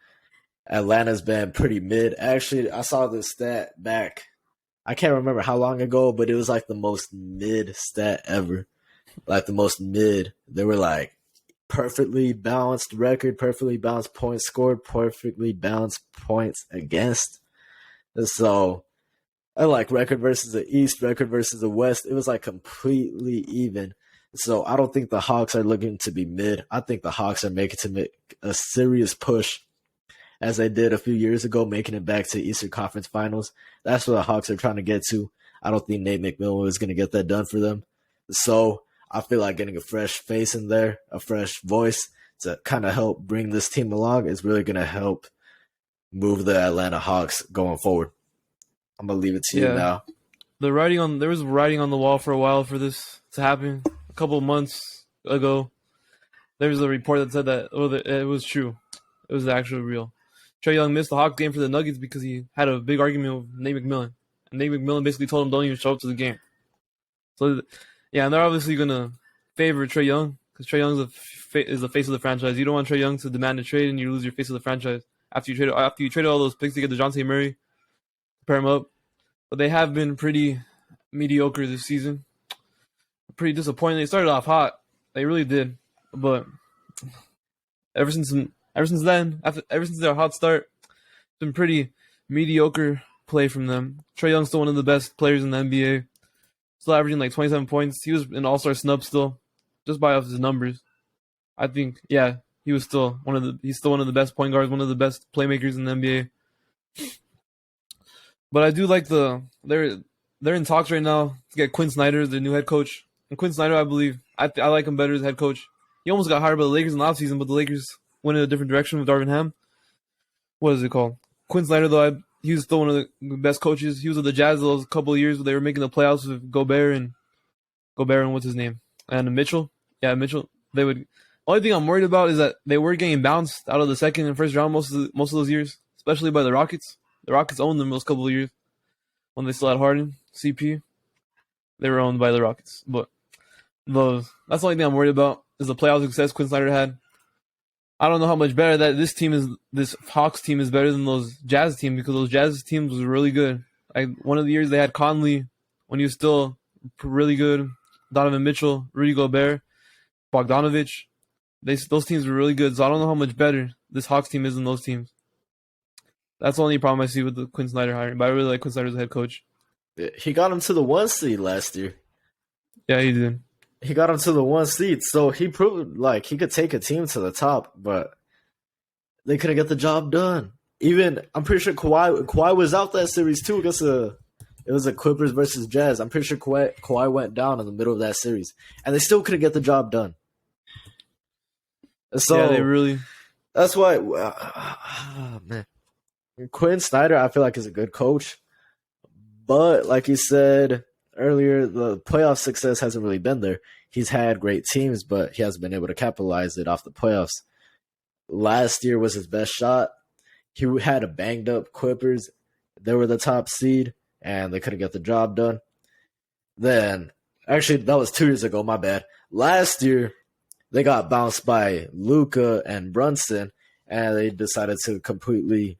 Atlanta's been pretty mid. Actually, I saw this stat back. I can't remember how long ago, but it was like the most mid stat ever. Like the most mid. They were like perfectly balanced record, perfectly balanced points scored, perfectly balanced points against. So I like record versus the East, record versus the West. It was like completely even. So I don't think the Hawks are looking to be mid. I think the Hawks are making to make a serious push as they did a few years ago, making it back to Eastern Conference Finals. That's what the Hawks are trying to get to. I don't think Nate McMillan is going to get that done for them. So I feel like getting a fresh face in there, a fresh voice to kind of help bring this team along is really going to help move the Atlanta Hawks going forward. I'm going to leave it to you now.
There was writing on the wall for a while for this to happen. A couple of months ago, there was a report that said that it was true. It was actually real. Trae Young missed the Hawks game for the Nuggets because he had a big argument with Nate McMillan. And Nate McMillan basically told him don't even show up to the game. So, yeah, and they're obviously going to favor Trae Young because Trae Young is the face of the franchise. You don't want Trae Young to demand a trade and you lose your face of the franchise. After you trade all those picks to get DeJounte Murray, pair him up. But they have been pretty mediocre this season. Pretty disappointing. They started off hot. They really did. But ever since their hot start, it's been pretty mediocre play from them. Trae Young's still one of the best players in the NBA. Still averaging like 27 points. He was an all-star snub still, just by off his numbers. I think, yeah, he's still one of the best point guards, one of the best playmakers in the NBA. But I do like they're in talks right now to get Quinn Snyder as their new head coach. And Quinn Snyder, I believe, I like him better as head coach. He almost got hired by the Lakers in the offseason, but the Lakers went in a different direction with Darvin Ham. What is it called? Quinn Snyder, though, he was still one of the best coaches. He was with the Jazz those couple of years where they were making the playoffs with Gobert and what's his name? And Mitchell. Yeah, Mitchell. Only thing I'm worried about is that they were getting bounced out of the second and first round most of those years, especially by the Rockets. The Rockets owned them those couple of years when they still had Harden, CP. They were owned by the Rockets. But that's the only thing I'm worried about is the playoff success Quinn Snyder had. I don't know how much better that this Hawks team is better than those Jazz teams because those Jazz teams was really good. Like one of the years they had Conley when he was still really good, Donovan Mitchell, Rudy Gobert, Bogdanovich. Those teams were really good. So I don't know how much better this Hawks team is than those teams. That's the only problem I see with the Quinn Snyder hiring. But I really like Quinn Snyder as a head coach.
He got him to the 1 seed last year.
Yeah, he did.
He got him to the 1 seed, so he proved like he could take a team to the top, but they couldn't get the job done. Even I'm pretty sure Kawhi was out that series too against it was the Clippers versus Jazz. I'm pretty sure Kawhi went down in the middle of that series, and they still couldn't get the job done. So
yeah, they really.
That's why, man. Quinn Snyder, I feel like is a good coach, but like you said earlier, the playoff success hasn't really been there. He's had great teams, but he hasn't been able to capitalize it off the playoffs. Last year was his best shot. He had a banged up Clippers. They were the top seed, and they couldn't get the job done. Then, actually, that was 2 years ago, my bad. Last year, they got bounced by Luka and Brunson, and they decided to completely,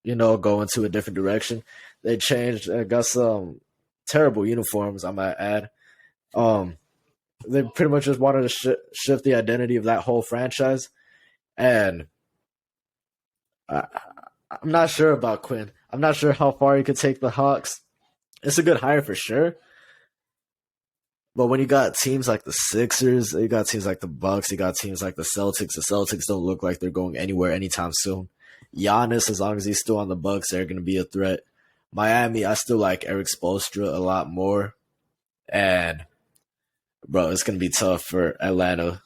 go into a different direction. They changed, got some terrible uniforms, I might add. They pretty much just wanted to shift the identity of that whole franchise. And I'm not sure about Quinn. I'm not sure how far he could take the Hawks. It's a good hire for sure. But when you got teams like the Sixers, you got teams like the Bucks, you got teams like the Celtics don't look like they're going anywhere anytime soon. Giannis, as long as he's still on the Bucks, they're going to be a threat. Miami, I still like Eric Spoelstra a lot more. And, bro, it's going to be tough for Atlanta.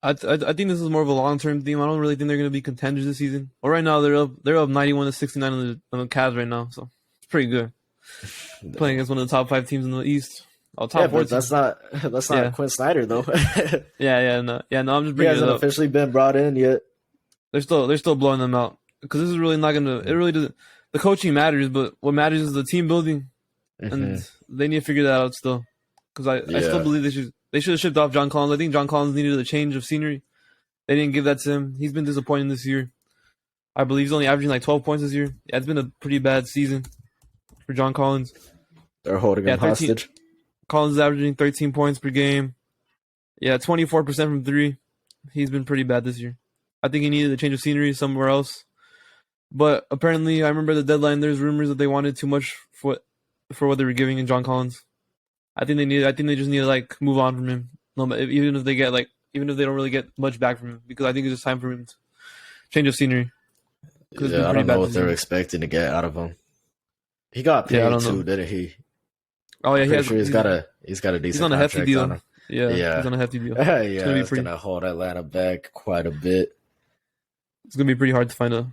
I think this is more of a long-term theme. I don't really think they're going to be contenders this season. Well, right now, they're up 91-69 on the Cavs right now, so it's pretty good. Playing against one of the top 5 teams in the East. Oh, top 4
but that's not Quinn Snyder though.
No. I'm just bringing it up. He
hasn't officially been brought in yet.
They're still blowing them out because this is really not gonna. It really doesn't. The coaching matters, but what matters is the team building, and they need to figure that out still. Because I still believe they should have shipped off John Collins. I think John Collins needed a change of scenery. They didn't give that to him. He's been disappointing this year. I believe he's only averaging like 12 points this year. Yeah, it's been a pretty bad season for John Collins.
They're holding him hostage.
Collins is averaging 13 points per game. Yeah, 24% from 3. He's been pretty bad this year. I think he needed a change of scenery somewhere else. But apparently, I remember the deadline. There's rumors that they wanted too much for what they were giving in John Collins. I think they just need to like move on from him. Even if they don't really get much back from him, because I think it's just time for him to change of scenery.
Yeah, I don't know what they're expecting to get out of him. He got paid too, didn't he?
Oh yeah,
he's got a decent.
He's on a hefty deal. Yeah, he's on a hefty deal.
It's gonna hold Atlanta back quite a bit.
It's gonna be pretty hard to find a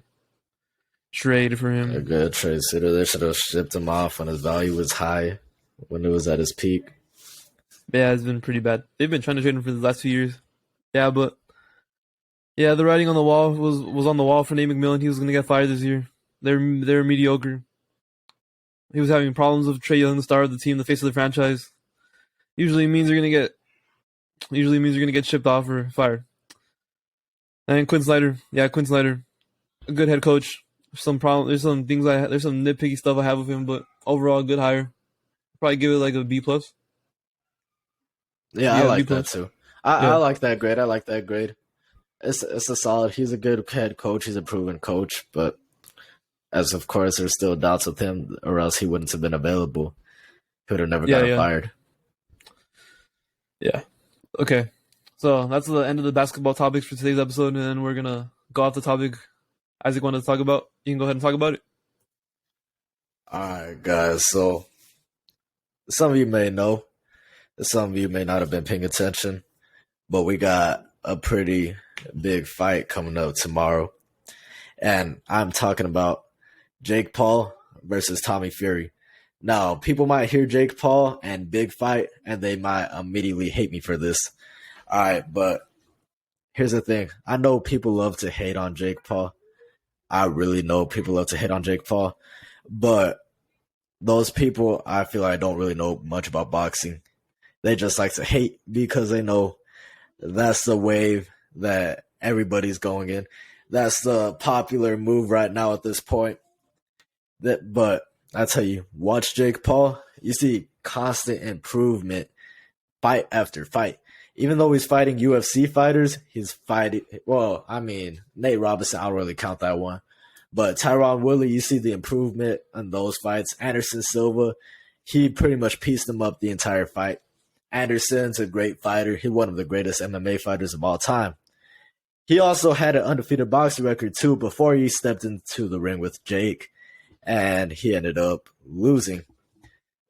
trade for him.
A good trade sitter. They should have shipped him off when his value was high, when it was at his peak.
Yeah, it's been pretty bad. They've been trying to trade him for the last few years. Yeah, but the writing on the wall was on the wall for Nate McMillan. He was gonna get fired this year. They're mediocre. He was having problems with Trae Young, the star of the team, the face of the franchise. Usually means you're gonna get shipped off or fired. And Quinn Snyder, a good head coach. There's some nitpicky stuff I have with him, but overall, good hire. Probably give it like a B+.
Yeah, I like that too. I like that grade. It's a solid. He's a good head coach. He's a proven coach, but as of course, there's still doubts with him, or else he wouldn't have been available. He would have never gotten fired.
Yeah. Okay. So that's the end of the basketball topics for today's episode, and then we're gonna go off the topic Isaac wanted to talk about. You can go ahead and talk about it.
All right, guys. So some of you may know, some of you may not have been paying attention, but we got a pretty big fight coming up tomorrow, and I'm talking about Jake Paul versus Tommy Fury. Now, people might hear Jake Paul and big fight, and they might immediately hate me for this. All right, but here's the thing. I know people love to hate on Jake Paul. I really know people love to hate on Jake Paul. But those people, I feel like, don't really know much about boxing. They just like to hate because they know that's the wave that everybody's going in. That's the popular move right now at this point. But I tell you, watch Jake Paul. You see constant improvement, fight after fight. Even though he's fighting UFC fighters, he's fighting. Well, I mean, Nate Robinson, I don't really count that one. But Tyron Woodley, you see the improvement in those fights. Anderson Silva, he pretty much pieced him up the entire fight. Anderson's a great fighter. He's one of the greatest MMA fighters of all time. He also had an undefeated boxing record, too, before he stepped into the ring with Jake. And he ended up losing.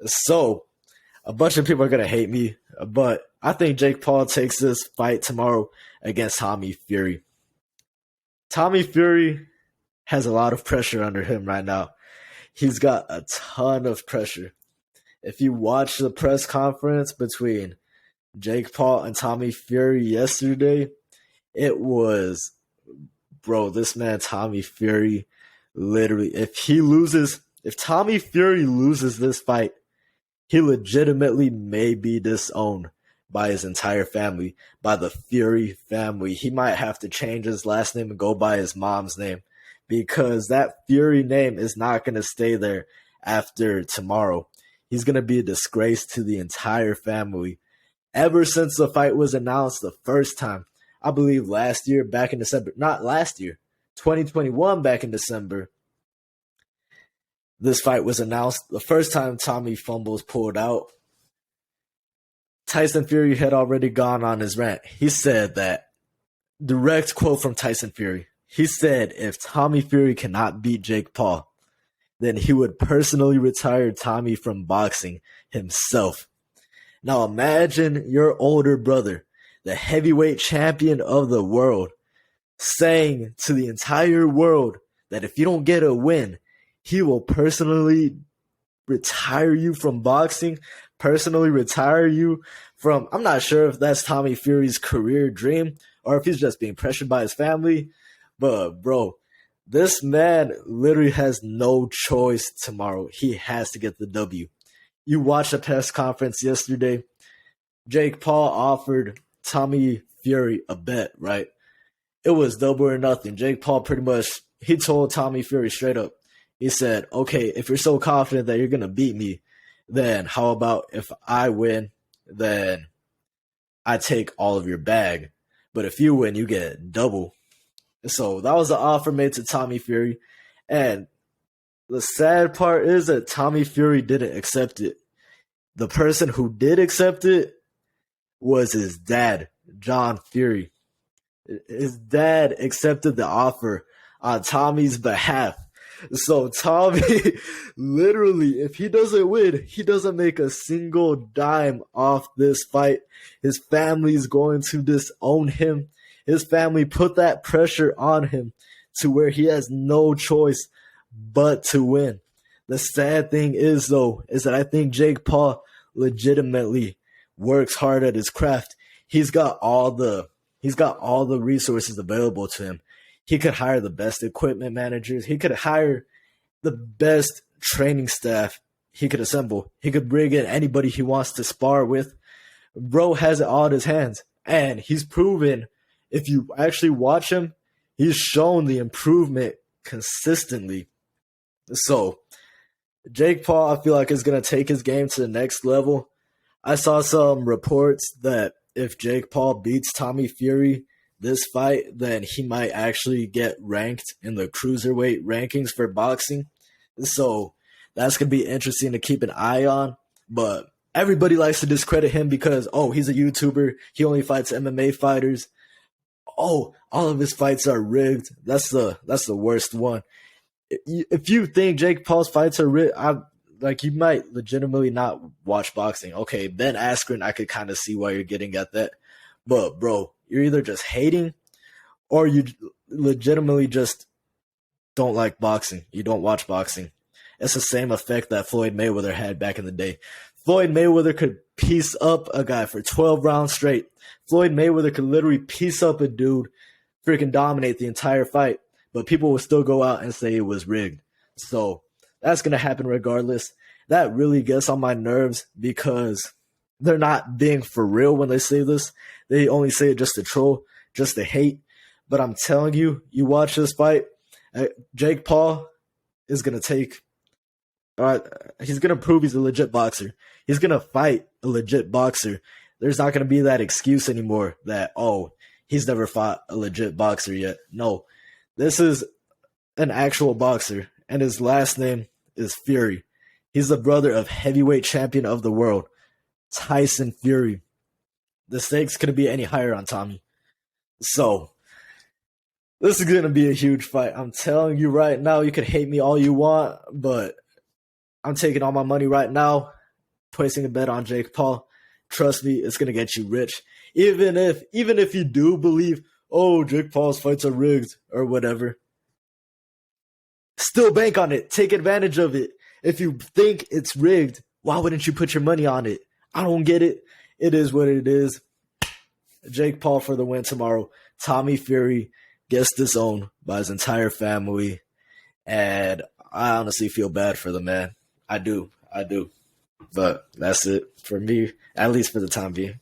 So, a bunch of people are going to hate me, but I think Jake Paul takes this fight tomorrow against Tommy Fury. Tommy Fury has a lot of pressure under him right now. He's got a ton of pressure. If you watch the press conference between Jake Paul and Tommy Fury yesterday, it was, bro, this man Tommy Fury, literally, if Tommy Fury loses this fight, he legitimately may be disowned by his entire family, by the Fury family. He might have to change his last name and go by his mom's name, because that Fury name is not going to stay there after tomorrow. he's going to be a disgrace to the entire family. Ever since the fight was announced the first time, I believe last year, back in December, not last year, 2021 back in December, this fight was announced. The first time Tommy fumbles pulled out, Tyson Fury had already gone on his rant. He said that, direct quote from Tyson Fury, he said if Tommy Fury cannot beat Jake Paul, then he would personally retire Tommy from boxing himself. Now imagine your older brother, the heavyweight champion of the world, saying to the entire world that if you don't get a win, he will personally retire you from boxing, personally retire you from, I'm not sure if that's Tommy Fury's career dream or if he's just being pressured by his family. But bro, this man literally has no choice tomorrow. He has to get the W. You watched the press conference yesterday. Jake Paul offered Tommy Fury a bet, right? It was double or nothing. Jake Paul pretty much, he told Tommy Fury straight up. He said, okay, if you're so confident that you're going to beat me, then how about if I win, then I take all of your bag. But if you win, you get double. So that was the offer made to Tommy Fury. And the sad part is that Tommy Fury didn't accept it. The person who did accept it was his dad, John Fury. His dad accepted the offer on Tommy's behalf. So Tommy, literally, if he doesn't win, he doesn't make a single dime off this fight. His family's going to disown him. His family put that pressure on him to where he has no choice but to win. The sad thing is, though, is that I think Jake Paul legitimately works hard at his craft. He's got all the resources available to him. He could hire the best equipment managers. He could hire the best training staff he could assemble. He could bring in anybody he wants to spar with. Bro has it all in his hands. And he's proven, if you actually watch him, he's shown the improvement consistently. So Jake Paul, I feel like, is going to take his game to the next level. I saw some reports that if Jake Paul beats Tommy Fury this fight, then he might actually get ranked in the cruiserweight rankings for boxing. So that's going to be interesting to keep an eye on. But everybody likes to discredit him because, oh, he's a YouTuber. He only fights MMA fighters. Oh, all of his fights are rigged. That's the worst one. If you think Jake Paul's fights are rigged, you might legitimately not watch boxing. Okay, Ben Askren, I could kind of see why you're getting at that. But, bro, you're either just hating or you legitimately just don't like boxing. You don't watch boxing. It's the same effect that Floyd Mayweather had back in the day. Floyd Mayweather could piece up a guy for 12 rounds straight. Floyd Mayweather could literally piece up a dude, freaking dominate the entire fight. But people will still go out and say it was rigged. So that's going to happen regardless. That really gets on my nerves because they're not being for real when they say this. They only say it just to troll, just to hate. But I'm telling you, you watch this fight, Jake Paul is going to take he's going to prove he's a legit boxer. He's going to fight a legit boxer. There's not going to be that excuse anymore that, oh, he's never fought a legit boxer yet. No, this is an actual boxer, and his last name is Fury. He's the brother of heavyweight champion of the world, Tyson Fury. The stakes couldn't be any higher on Tommy. So, this is going to be a huge fight. I'm telling you right now, you can hate me all you want, but I'm taking all my money right now, placing a bet on Jake Paul. Trust me, it's going to get you rich. Even if you do believe, oh, Jake Paul's fights are rigged or whatever, still bank on it. Take advantage of it. If you think it's rigged, why wouldn't you put your money on it? I don't get it. It is what it is. Jake Paul for the win tomorrow. Tommy Fury gets disowned by his entire family. And I honestly feel bad for the man. I do. But that's it for me, at least for the time being.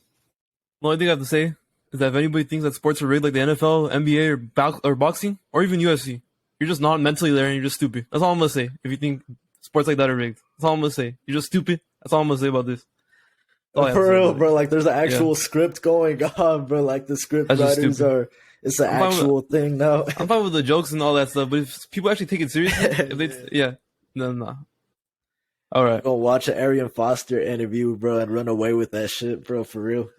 The only thing I have to say is that if anybody thinks that sports are rigged like the NFL, NBA, or boxing, or even UFC, you're just not mentally there and you're just stupid. That's all I'm going to say. If you think sports like that are rigged, that's all I'm going to say. You're just stupid That's all I'm gonna say about this. That's all I have to
For
say
real,
about it.
bro. Like, there's an actual script going on, bro. Like, the script
That's just
writers
stupid.
are. It's an
I'm fine with
actual thing now.
I'm fine with the jokes and all that stuff, but if people actually take it seriously, if they yeah, no. All right.
Gonna watch an Arian Foster interview, bro, and run away with that shit, bro. For real.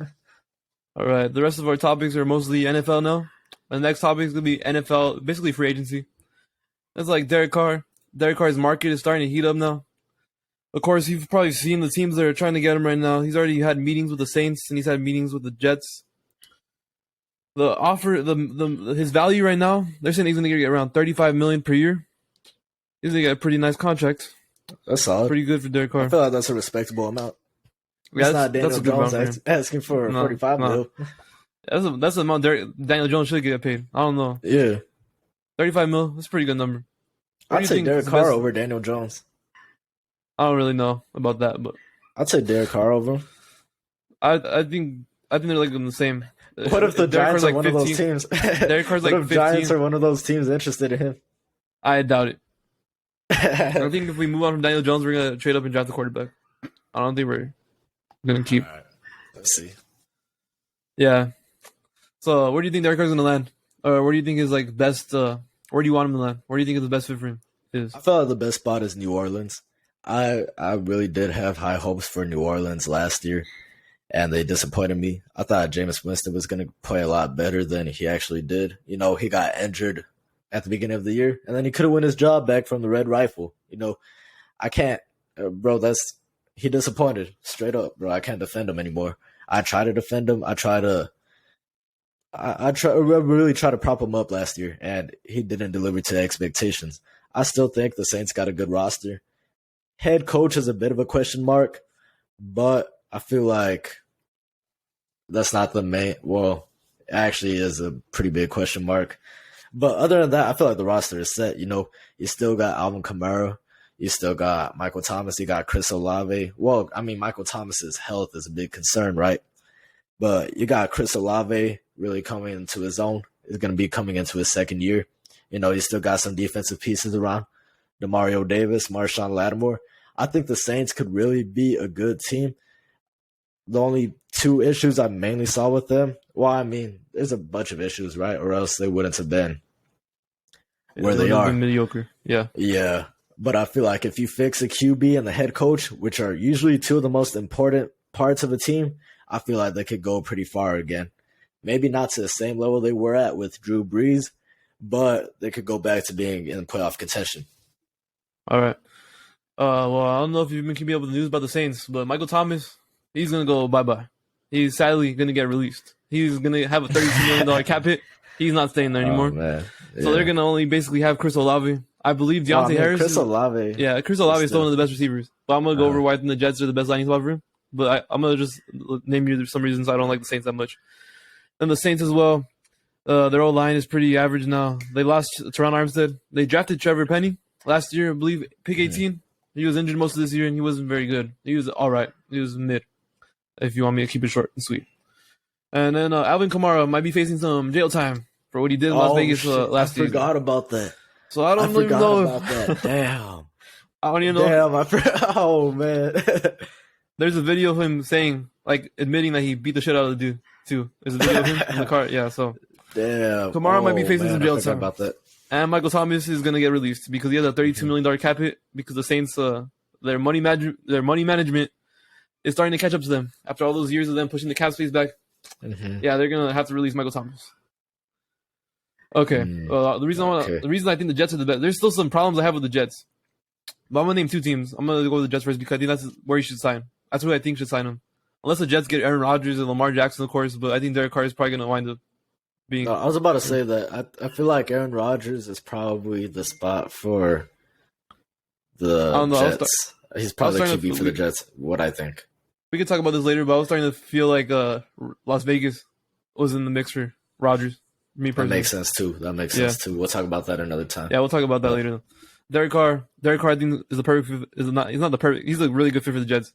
All right. The rest of our topics are mostly NFL now. The next topic is gonna be NFL, basically free agency. That's like Derek Carr. Derek Carr's market is starting to heat up now. Of course, you've probably seen the teams that are trying to get him right now. He's already had meetings with the Saints and he's had meetings with the Jets. The offer, his value right now, they're saying he's gonna get around $35 million per year. He's gonna get a pretty nice contract.
That's solid.
Pretty good for Derek Carr.
I feel like that's a respectable amount.
Yeah,
It's not Daniel
a good
Jones
amount for him.
asking for 45 mil.
That's the amount Daniel Jones should get paid. I don't know.
Yeah.
35 mil, that's a pretty good number.
I'd take Derek Carr over Daniel Jones.
I don't really know about that, but
I'd take Derek Carr over him.
I think they're like in the same.
What if the Giants are one of those teams?
Derek Carr's
what
like
if
15?
Giants are one of those teams interested in him?
I doubt it. I think if we move on from Daniel Jones, we're gonna trade up and draft the quarterback. I don't think we're gonna keep.
All right. Let's see.
Yeah. So where do you think Derek Carr's gonna land? Or where do you think is like best? Where do you want him to land? Where do you think is the best fit for him? Is
I felt like the best spot is New Orleans. I really did have high hopes for New Orleans last year, and they disappointed me. I thought Jameis Winston was going to play a lot better than he actually did. You know, he got injured at the beginning of the year, and then he could have won his job back from the Red Rifle. You know, I can't, bro. He disappointed straight up, bro. I can't defend him anymore. I try to defend him. I really try to prop him up last year, and he didn't deliver to expectations. I still think the Saints got a good roster. Head coach is a bit of a question mark, but I feel like that's not the main. Well, it actually is a pretty big question mark. But other than that, I feel like the roster is set. You know, you still got Alvin Kamara. You still got Michael Thomas. You got Chris Olave. Well, I mean, Michael Thomas's health is a big concern, right? But you got Chris Olave really coming into his own. He's going to be coming into his second year. You know, you still got some defensive pieces around. DeMario Davis, Marshawn Lattimore. I think the Saints could really be a good team. The only two issues I mainly saw with them, well, I mean, there's a bunch of issues, right? Or else they wouldn't have been where they are.
Mediocre. Yeah.
Yeah. But I feel like if you fix a QB and the head coach, which are usually two of the most important parts of a team, I feel like they could go pretty far again. Maybe not to the same level they were at with Drew Brees, but they could go back to being in playoff contention.
All right. Well, I don't know if you've been keeping up with the news about the Saints, but Michael Thomas, he's gonna go bye-bye. He's sadly gonna get released. He's gonna have a $32 million cap hit. He's not staying there anymore.
Oh, man. Yeah.
So they're gonna only basically have Chris Olave. I believe Deontay Harris.
Chris Olave.
Yeah, Chris Olave is still one of the best receivers. But I'm gonna go over why I think the Jets are the best landing spot for him. But I'm gonna just name you some reasons I don't like the Saints that much. And the Saints as well. Their old line is pretty average now. They lost Teron Armstead. They drafted Trevor Penny last year, I believe, pick 18. He was injured most of this year, and he wasn't very good. He was all right. He was mid, if you want me to keep it short and sweet. And then Alvin Kamara might be facing some jail time for what he did in Las Vegas last season.
I forgot about that.
So I don't even know.
About that. Damn.
I don't even know.
Damn, I forgot. Oh, man.
There's a video of him saying, like, admitting that he beat the shit out of the dude, too. There's a video of him in the car. Yeah, so.
Damn.
Kamara might be facing some jail time.
About that.
And Michael Thomas is going to get released because he has a $32 million cap hit because the Saints, their money management is starting to catch up to them. After all those years of them pushing the cap space back, yeah, they're going to have to release Michael Thomas. Okay. The reason I think the Jets are the best, there's still some problems I have with the Jets. But I'm going to name two teams. I'm going to go with the Jets first because I think that's where you should sign. That's who I think should sign him. Unless the Jets get Aaron Rodgers and Lamar Jackson, of course, but I think Derek Carr is probably going to wind up being.
I was about to say that I feel like Aaron Rodgers is probably the spot for the Jets. He's probably the QB for the Jets, what I think.
We can talk about this later, but I was starting to feel like Las Vegas was in the mix for Rodgers. Me personally.
That makes sense too. We'll talk about that another time.
Yeah, we'll talk about that later. Derek Carr, I think is the perfect. He's not the perfect. He's a really good fit for the Jets.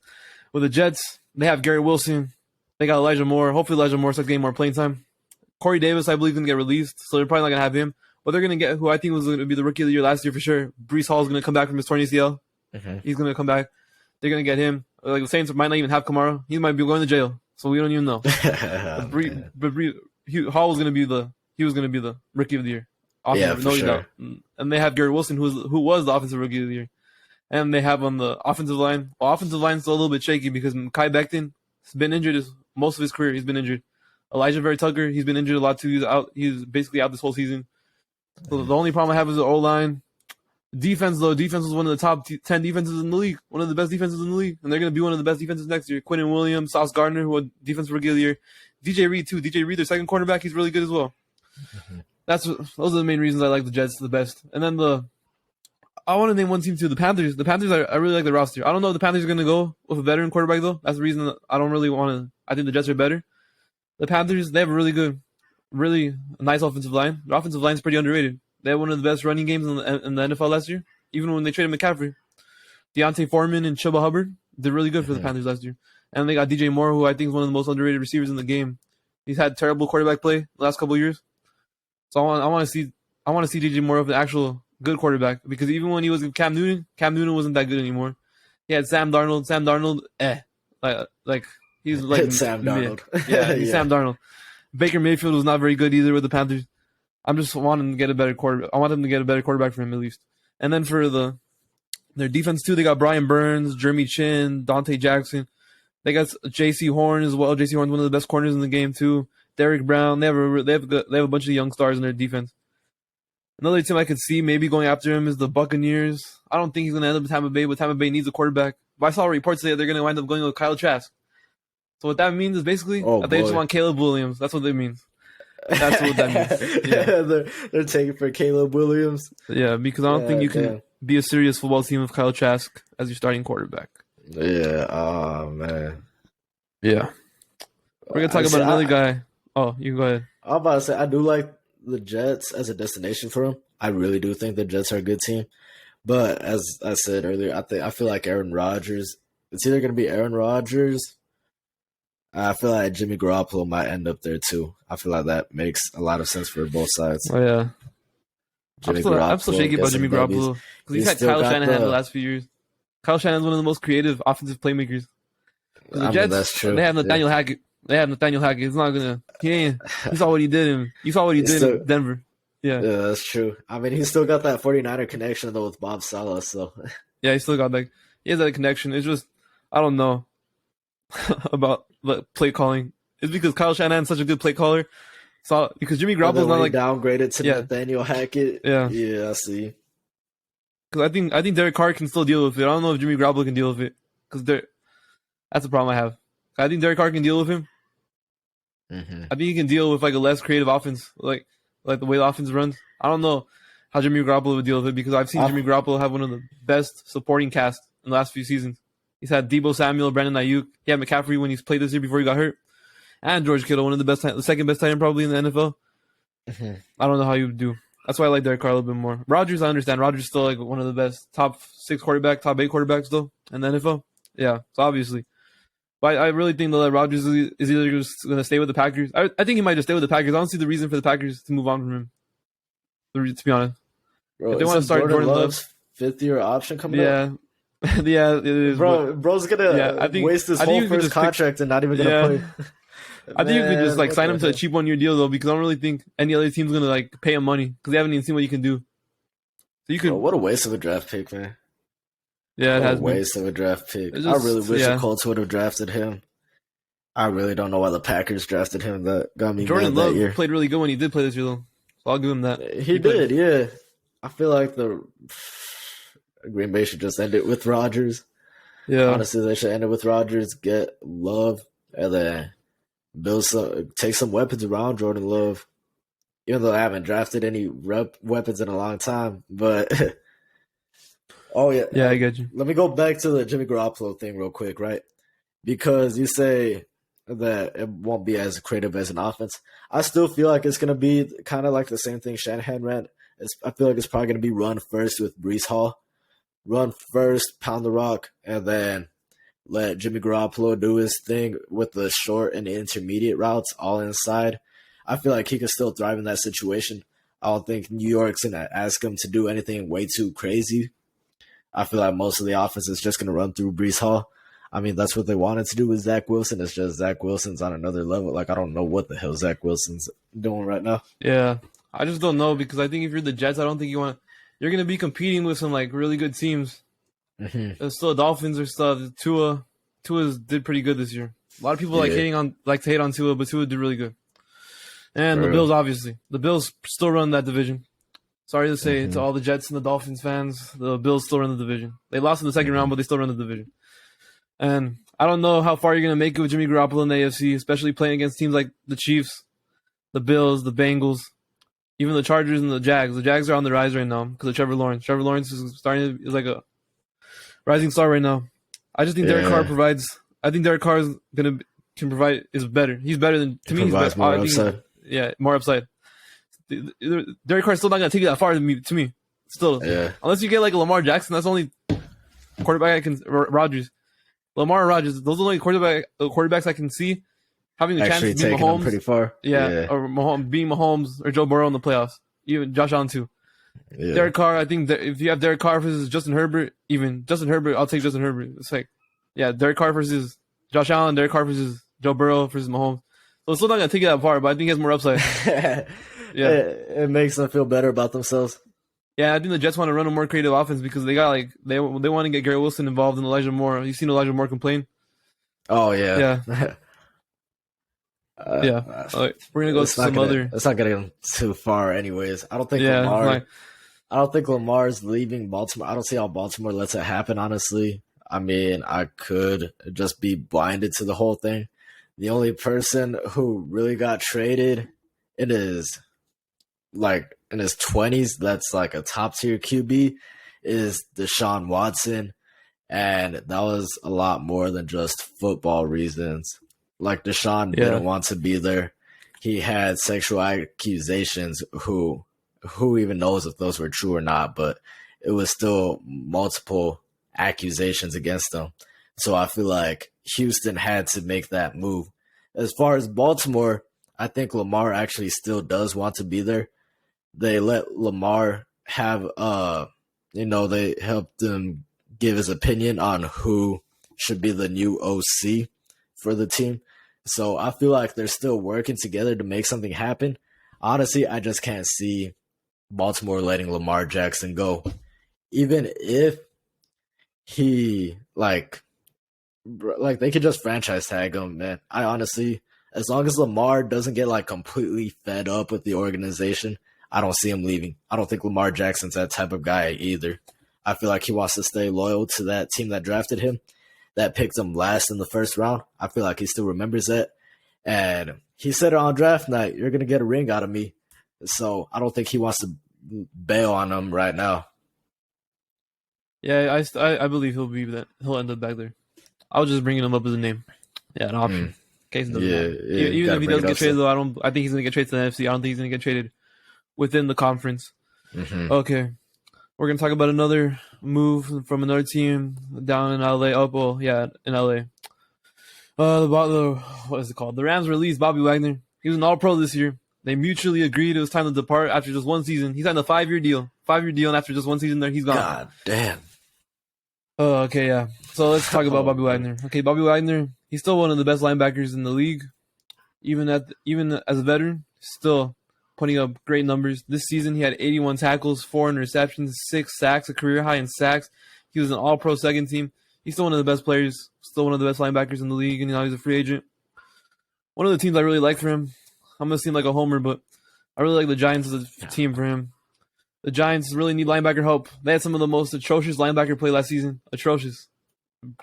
With the Jets, they have Garrett Wilson. They got Elijah Moore. Hopefully, Elijah Moore starts getting more playing time. Corey Davis, I believe, is going to get released, so they're probably not going to have him. But they're going to get who I think was going to be the rookie of the year last year for sure. Breece Hall is going to come back from his torn ACL. He's going to come back. they're gonna get him. Like the Saints might not even have Kamara. He might be going to jail, so we don't even know. Hall was gonna be the rookie of the year.
Yeah, for sure.
Doubt. And they have Garrett Wilson, who was the offensive rookie of the year. And they have on the offensive line. Well, offensive line's still a little bit shaky because Kai Becton has been injured most of his career. He's been injured. Elijah Very Tucker, he's been injured a lot too. He's out. He's basically out this whole season. So the only problem I have is the O-line. Defense, though, defense was one of the top 10 defenses in the league. One of the best defenses in the league. And they're going to be one of the best defenses next year. Quinnen Williams, Sauce Gardner, who won Defensive Rookie of the Year. DJ Reed, too. DJ Reed, their second cornerback, he's really good as well. Those are the main reasons I like the Jets the best. And then I want to name one team, too, the Panthers. The Panthers, I really like the roster. I don't know if the Panthers are going to go with a veteran quarterback, though. That's the reason that I don't really want to. I think the Jets are better. The Panthers, they have a really nice offensive line. Their offensive line is pretty underrated. They had one of the best running games in the NFL last year, even when they traded McCaffrey. Deontay Foreman and Chuba Hubbard, they're really good for the Panthers last year. And they got DJ Moore, who I think is one of the most underrated receivers in the game. He's had terrible quarterback play the last couple of years. So I want to see DJ Moore of an actual good quarterback, because even when he was with Cam Newton wasn't that good anymore. He had Sam Darnold, like he's like
Sam Darnold.
Yeah, he's Sam Darnold. Baker Mayfield was not very good either with the Panthers. I'm just wanting to get a better quarterback. I want them to get a better quarterback for him at least. And then for their defense too, they got Brian Burns, Jeremy Chin, Dante Jackson. They got J.C. Horn as well. J.C. Horn's one of the best corners in the game too. Derrick Brown. They have a bunch of young stars in their defense. Another team I could see maybe going after him is the Buccaneers. I don't think he's going to end up with Tampa Bay, but Tampa Bay needs a quarterback. But I saw reports say they're going to wind up going with Kyle Trask. So what that means is basically that they just want Caleb Williams. That's what they mean. That's what that means. Yeah.
they're taking for Caleb Williams.
Yeah, because I don't think you can be a serious football team with Kyle Trask as your starting quarterback.
Yeah. Oh man.
Yeah. We're gonna talk about another guy. Oh, you go ahead.
I'm about to say I do like the Jets as a destination for him. I really do think the Jets are a good team. But as I said earlier, I feel like Aaron Rodgers. It's either gonna be Aaron Rodgers. I feel like Jimmy Garoppolo might end up there too. I feel like that makes a lot of sense for both sides.
Oh yeah, I'm still shaky about Jimmy Garoppolo because he's had Kyle Shanahan the last few years. Kyle Shanahan's one of the most creative offensive playmakers. The Jets,
that's true.
They have Nathaniel Hackett. He's not gonna. You saw what he did. You saw what he did in Denver. Yeah,
that's true. I mean, he's still got that 49er connection though with Bob Saleh. So
yeah, he still got that. He has that connection. It's just I don't know about play calling. It's because Kyle Shanahan's such a good play caller. So because Jimmy Garoppolo's not like
downgraded to Nathaniel Hackett. Yeah, I see.
Because I think Derek Carr can still deal with it. I don't know if Jimmy Garoppolo can deal with it. Because that's the problem I have. I think Derek Carr can deal with him.
Mm-hmm.
I think he can deal with like a less creative offense, like the way the offense runs. I don't know how Jimmy Garoppolo would deal with it because I've seen Jimmy Garoppolo have one of the best supporting casts in the last few seasons. He's had Deebo Samuel, Brandon Ayuk. He had McCaffrey when he's played this year before he got hurt. And George Kittle, one of the second best tight end probably in the NFL.
Mm-hmm.
I don't know how you would do. That's why I like Derek Carr a little bit more. Rodgers, I understand. Rodgers is still like one of the best top 8 quarterbacks though in the NFL. Yeah, so obviously. But I really think that Rodgers is either just going to stay with the Packers. I think he might just stay with the Packers. I don't see the reason for the Packers to move on from him, to be honest.
Bro,
if they want to start Jordan Love's
5th-year option coming up?
Yeah, it is.
Bro's gonna waste his whole first contract and not even gonna play.
I think you could just like sign him to a cheap 1-year deal though, because I don't really think any other team's gonna like pay him money because they haven't even seen what you can do. So you could.
Bro, what a waste of a draft pick, man.
Yeah, it has
been a waste of a draft pick. I really wish the Colts would have drafted him. I really don't know why the Packers drafted him. That got me
Jordan
mad
Love
that year.
Played really good when he did play this year though, so I'll give him that.
He did, yeah. I feel like the Green Bay should just end it with Rodgers.
Yeah,
honestly, they should end it with Rodgers, get Love, and then take some weapons around Jordan Love. Even though I haven't drafted any weapons in a long time, but
yeah, I get you.
Let me go back to the Jimmy Garoppolo thing real quick, right? Because you say that it won't be as creative as an offense. I still feel like it's gonna be kind of like the same thing Shanahan ran. I feel like it's probably gonna be run first with Breece Hall. Run first, pound the rock, and then let Jimmy Garoppolo do his thing with the short and intermediate routes all inside. I feel like he could still thrive in that situation. I don't think New York's going to ask him to do anything way too crazy. I feel like most of the offense is just going to run through Breece Hall. I mean, that's what they wanted to do with Zach Wilson. It's just Zach Wilson's on another level. Like, I don't know what the hell Zach Wilson's doing right now.
Yeah, I just don't know because I think if you're the Jets, I don't think you're going to be competing with some like really good teams. There's still Dolphins or stuff. Tua's did pretty good this year. A lot of people like to hate on Tua, but Tua did really good. And the Bills, obviously, the Bills still run that division. Sorry to say to all the Jets and the Dolphins fans, the Bills still run the division. They lost in the second round, but they still run the division. And I don't know how far you're going to make it with Jimmy Garoppolo in the AFC, especially playing against teams like the Chiefs, the Bills, the Bengals, even the Chargers and the Jags. The Jags are on the rise right now because of Trevor Lawrence. Trevor Lawrence is like a rising star right now. I just think Derek Carr provides. I think Derek Carr is better. He's better than to me. He's better.
More upside.
More upside. Derek Carr's still not going to take it that far to me. Still, unless you get like a Lamar Jackson, that's only quarterback I can Rodgers. Lamar and Rodgers, those are the only quarterbacks I can see having a chance to beat Mahomes.
Pretty far.
Or beating Mahomes or Joe Burrow in the playoffs. Even Josh Allen too. Yeah. Derek Carr, I think if you have Derek Carr versus Justin Herbert, I'll take Justin Herbert. It's like, Derek Carr versus Josh Allen, Derek Carr versus Joe Burrow versus Mahomes. So it's still not going to take it that far, but I think he has more upside.
It makes them feel better about themselves.
Yeah, I think the Jets want to run a more creative offense because they got they want to get Garrett Wilson involved and Elijah Moore. You've seen Elijah Moore complain.
Oh yeah,
we're gonna go to some other.
It's not getting too far, anyways. I don't think Lamar. I don't think Lamar's leaving Baltimore. I don't see how Baltimore lets it happen. Honestly, I mean, I could just be blinded to the whole thing. The only person who really got traded in his 20s, that's like a top tier QB, is Deshaun Watson. And that was a lot more than just football reasons. Like, Deshaun didn't want to be there. He had sexual accusations. Who even knows if those were true or not, but it was still multiple accusations against him. So I feel like Houston had to make that move. As far as Baltimore, I think Lamar actually still does want to be there. They let Lamar have, they helped him give his opinion on who should be the new OC for the team. So I feel like they're still working together to make something happen. Honestly, I just can't see Baltimore letting Lamar Jackson go. Even if he, they could just franchise tag him, man. I honestly, as long as Lamar doesn't get, completely fed up with the organization, I don't see him leaving. I don't think Lamar Jackson's that type of guy either. I feel like he wants to stay loyal to that team that drafted him, that picked him last in the first round. I feel like he still remembers that. And he said it on draft night, "You're going to get a ring out of me." So I don't think he wants to bail on him right now.
Yeah, I believe he'll end up back there. I was just bringing him up as a name. Yeah, an option. In case even if he does get traded, though, I think he's going to get traded to the NFC. I don't think he's going to get traded within the conference. Okay. We're going to talk about another move from another team down in LA. In LA. What is it called? The Rams released Bobby Wagner. He was an All-Pro this year. They mutually agreed it was time to depart after just one season. He signed a 5-year deal. 5-year deal, and after just one season there, he's gone.
God damn.
Oh, okay, yeah. So let's talk about Bobby Wagner. Okay, Bobby Wagner, he's still one of the best linebackers in the league. Even as a veteran, still putting up great numbers. This season, he had 81 tackles, 4 interceptions, 6 sacks, a career high in sacks. He was an All-Pro second team. He's still one of the best players, still one of the best linebackers in the league, and he's a free agent. One of the teams I really like for him, I'm going to seem like a homer, but I really like the Giants as a team for him. The Giants really need linebacker help. They had some of the most atrocious linebacker play last season. Atrocious.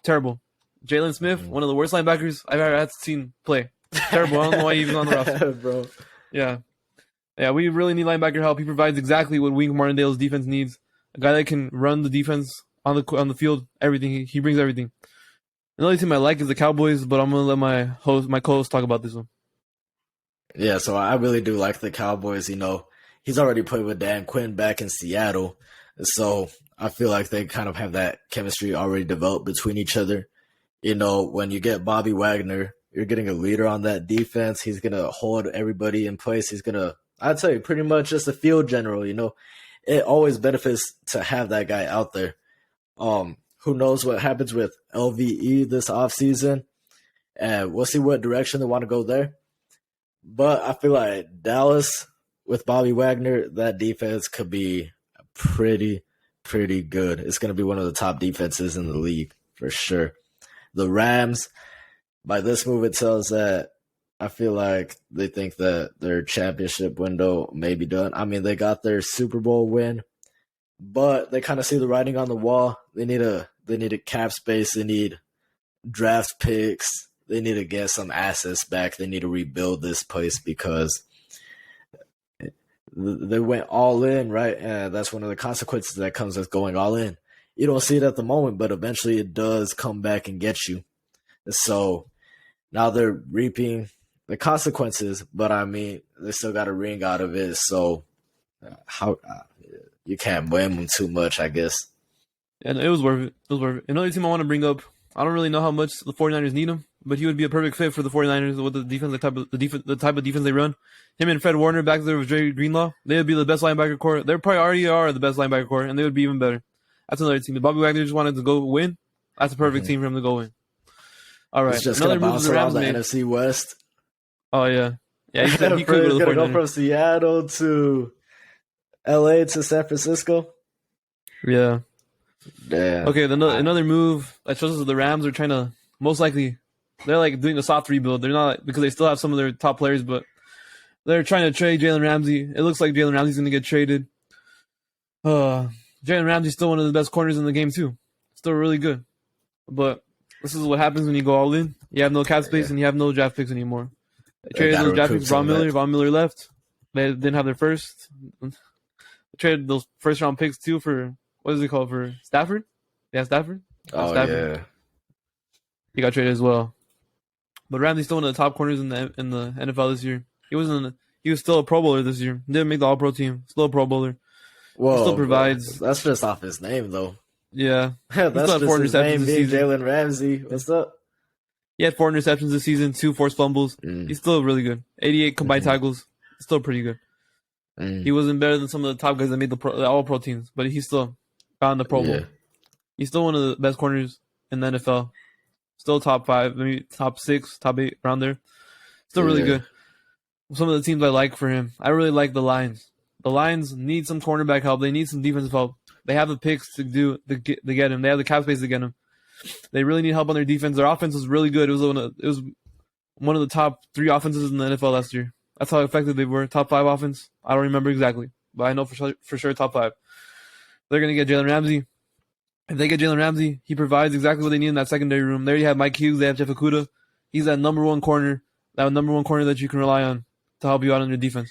Terrible. Jalen Smith, one of the worst linebackers I've ever seen play. Terrible. I don't know why he's even on the roster.
Bro.
Yeah. Yeah, we really need linebacker help. He provides exactly what Wink Martindale's defense needs. A guy that can run the defense on the field, everything. He brings everything. Another team I like is the Cowboys, but I'm going to let my co-host talk about this one.
Yeah, so I really do like the Cowboys. He's already played with Dan Quinn back in Seattle. So I feel like they kind of have that chemistry already developed between each other. When you get Bobby Wagner, you're getting a leader on that defense. He's going to hold everybody in place. He's going to, I'd say, pretty much just a field general. It always benefits to have that guy out there. Who knows what happens with LVE this offseason, and we'll see what direction they want to go there. But I feel like Dallas with Bobby Wagner, that defense could be pretty good. It's going to be one of the top defenses in the league for sure. The Rams, by this move, it tells that I feel like they think that their championship window may be done. I mean, they got their Super Bowl win, but they kind of see the writing on the wall. They need a cap space. They need draft picks. They need to get some assets back. They need to rebuild this place because they went all in, right? And that's one of the consequences that comes with going all in. You don't see it at the moment, but eventually it does come back and get you. So now they're reaping the consequences, but I mean, they still got a ring out of it. So how you can't blame them too much, I guess.
And it was worth it. It was worth it. Another team I want to bring up, I don't really know how much the 49ers need him, but he would be a perfect fit for the 49ers with the defense, the type of defense they run. Him and Fred Warner back there with Dre Greenlaw, they would be the best linebacker core. They probably already are the best linebacker core, and they would be even better. That's another team. If Bobby Wagner just wanted to go win, that's a perfect team for him to go win. All right.
It's just
another
gonna
move
bounce
the
around
Rams
the
made.
NFC West.
Oh yeah, yeah. He could go to the 49ers.
Go from Seattle to LA to San Francisco.
Yeah.
Damn.
Okay. Another move that shows us that the Rams are trying to most likely they're like doing a soft rebuild. They're not because they still have some of their top players, but they're trying to trade Jalen Ramsey. It looks like Jalen Ramsey's going to get traded. Jalen Ramsey's still one of the best corners in the game too. Still really good, but this is what happens when you go all in. You have no cap space and you have no draft picks anymore. They traded those draft picks. Von Miller left. They didn't have their first. They traded those first round picks too for what is it called for Stafford? Yeah, Stafford.
Yeah.
He got traded as well. But Ramsey's still one of the top corners in the NFL this year. He was still a Pro Bowler this year. Didn't make the All Pro team. Still a Pro Bowler.
Whoa,
he still provides.
That's just off his name though.
Yeah,
that's just his name being Jalen Ramsey. What's up?
He had 4 interceptions this season, 2 forced fumbles. He's still really good. 88 combined tackles. Still pretty good. He wasn't better than some of the top guys that made the All Pro teams, but he still found the Pro Bowl. He's still one of the best corners in the NFL. Still top 5, maybe top 6, top 8, around there. Still really good. Some of the teams I like for him, I really like the Lions. The Lions need some cornerback help. They need some defensive help. They have the picks to get him. They have the cap space to get him. They really need help on their defense. Their offense was really good. It was one of the top 3 offenses in the NFL last year. That's how effective they were. Top 5 offense. I don't remember exactly, but I know for sure top 5. They're gonna get Jalen Ramsey. If they get Jalen Ramsey, he provides exactly what they need in that secondary room. They already have Mike Hughes. They have Jeff Okudah. He's that number one corner that you can rely on to help you out on your defense.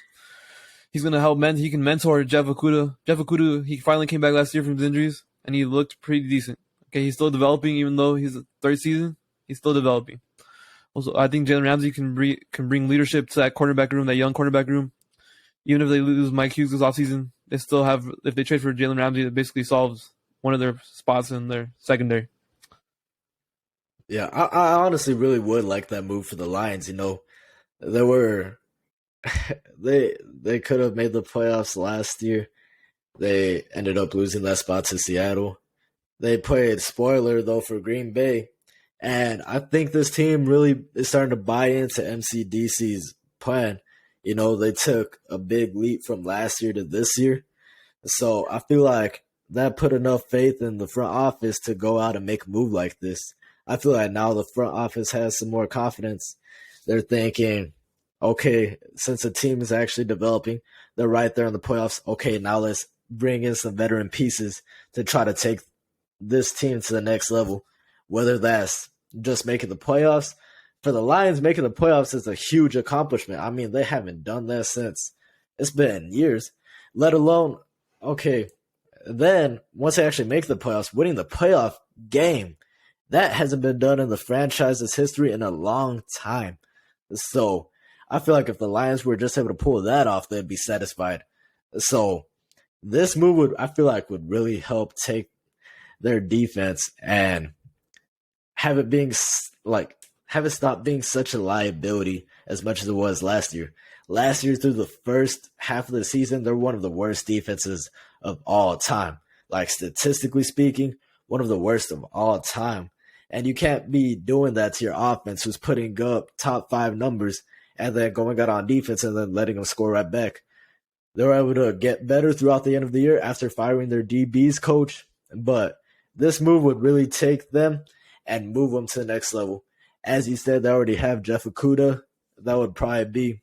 He's going to help he can mentor Jeff Okudah. Jeff Okudah, he finally came back last year from his injuries, and he looked pretty decent. Okay, he's still developing, even though he's a 3rd season. He's still developing. Also, I think Jalen Ramsey can bring leadership to that cornerback room, that young cornerback room. Even if they lose Mike Hughes this offseason, they still have, if they trade for Jalen Ramsey, that basically solves one of their spots in their secondary.
Yeah, I honestly really would like that move for the Lions. You know, they were they could have made the playoffs last year. They ended up losing that spot to Seattle. They played spoiler though for Green Bay, and I think this team really is starting to buy into MCDC's plan. You know, they took a big leap from last year to this year, so I feel like that put enough faith in the front office to go out and make a move like this. I feel like now the front office has some more confidence. They're thinking, okay, since the team is actually developing, they're right there in the playoffs. Okay, now let's bring in some veteran pieces to try to take this team to the next level, whether that's just making the playoffs. For the Lions, making the playoffs is a huge accomplishment. I mean, they haven't done that since it's been years, let alone, okay, then once they actually make the playoffs, winning the playoff game, that hasn't been done in the franchise's history in a long time. So I feel like if the Lions were just able to pull that off, they'd be satisfied. So this move I feel like would really help take their defense and have it stop being such a liability as much as it was last year. Last year, through the first half of the season, they're one of the worst defenses of all time. Like, statistically speaking, one of the worst of all time. And you can't be doing that to your offense, who's putting up top 5 numbers and then going out on defense and then letting them score right back. They were able to get better throughout the end of the year after firing their DB's coach, but this move would really take them and move them to the next level. As you said, they already have Jeff Okudah. That would probably be.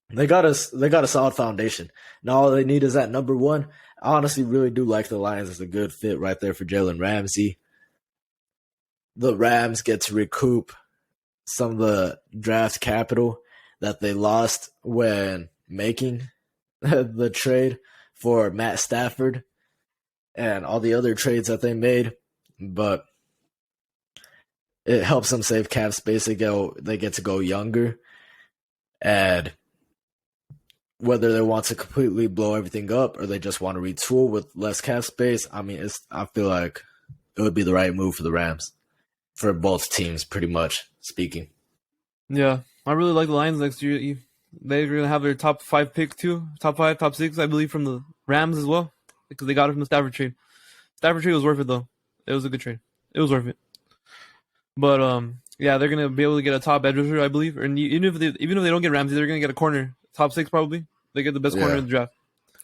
They got a solid foundation. Now all they need is that number one. I honestly really do like the Lions as a good fit right there for Jalen Ramsey. The Rams get to recoup some of the draft capital that they lost when making the trade for Matt Stafford and all the other trades that they made, but it helps them save cap space. They get to go younger, and whether they want to completely blow everything up or they just want to retool with less cap space, I mean, I feel like it would be the right move for the Rams, for both teams, pretty much speaking.
Yeah, I really like the Lions next year. They're going to have their top 5 pick too. Top 5, top 6, I believe, from the Rams as well, because they got it from the Stafford trade. Stafford trade was worth it, though. It was a good trade. It was worth it. But, yeah, they're going to be able to get a top edge rusher, I believe. And even if they don't get Ramsey, they're going to get a corner. Top 6, probably. They get the best corner in the draft.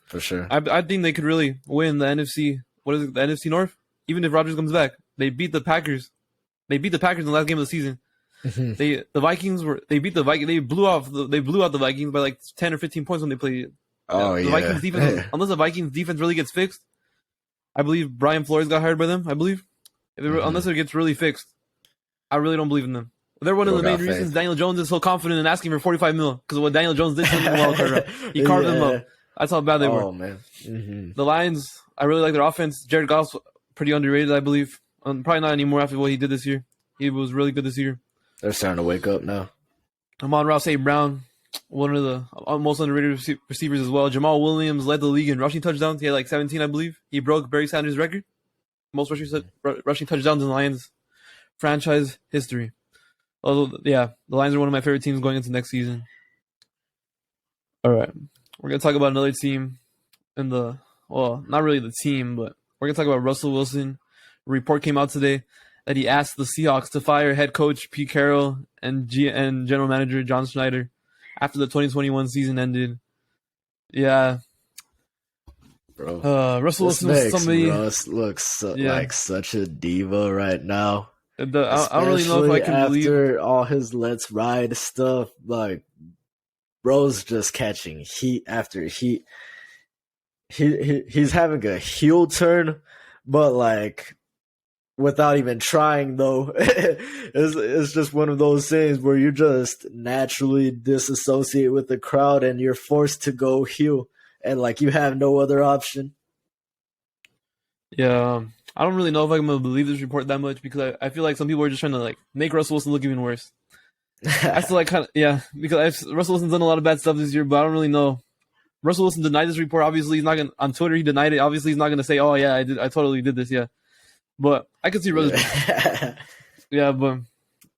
For sure.
I think they could really win the NFC. What is it? The NFC North? Even if Rodgers comes back. They beat the Packers. They beat the Packers in the last game of the season.
Mm-hmm.
They beat the Vikings. They blew out the Vikings by like 10 or 15 points when they played.
The
Vikings defense, unless the Vikings defense really gets fixed, I believe Brian Flores got hired by them. I believe, unless it gets really fixed, I really don't believe in them. They're one of the main reasons Daniel Jones is so confident in asking for $45 million, because of what Daniel Jones did to him in the wild card round. He carved them up. That's how bad they were.
Oh man. Mm-hmm.
The Lions, I really like their offense. Jared Goff's pretty underrated, I believe. Probably not anymore after what he did this year. He was really good this year.
They're starting to wake up now.
Amon-Ra St. Brown, one of the most underrated receivers as well. Jamal Williams led the league in rushing touchdowns. He had like 17, I believe. He broke Barry Sanders' record. Most rushing touchdowns in the Lions franchise history. Although, yeah, the Lions are one of my favorite teams going into next season. All right. We're going to talk about another team not really the team, but we're going to talk about Russell Wilson. A report came out today that he asked the Seahawks to fire head coach Pete Carroll and general manager John Schneider after the 2021 season ended. Yeah.
Bro,
Russell Wilson was somebody.
Russ looks like such a diva right now.
I don't really know if I can believe
after all his let's ride stuff. Like, bro's just catching heat after heat. He's having a heel turn, but like without even trying though. It's just one of those things where you just naturally disassociate with the crowd and you're forced to go heel, and like you have no other option.
Yeah, I don't really know if I'm gonna believe this report that much, because I feel like some people are just trying to like make Russell Wilson look even worse. I still like because Russell Wilson's done a lot of bad stuff this year, but I don't really know. Russell Wilson denied this report. Obviously, he's not gonna on Twitter. He denied it. Obviously, he's not gonna say, "Oh yeah, I totally did this." Yeah, but I could see Russell. Yeah, but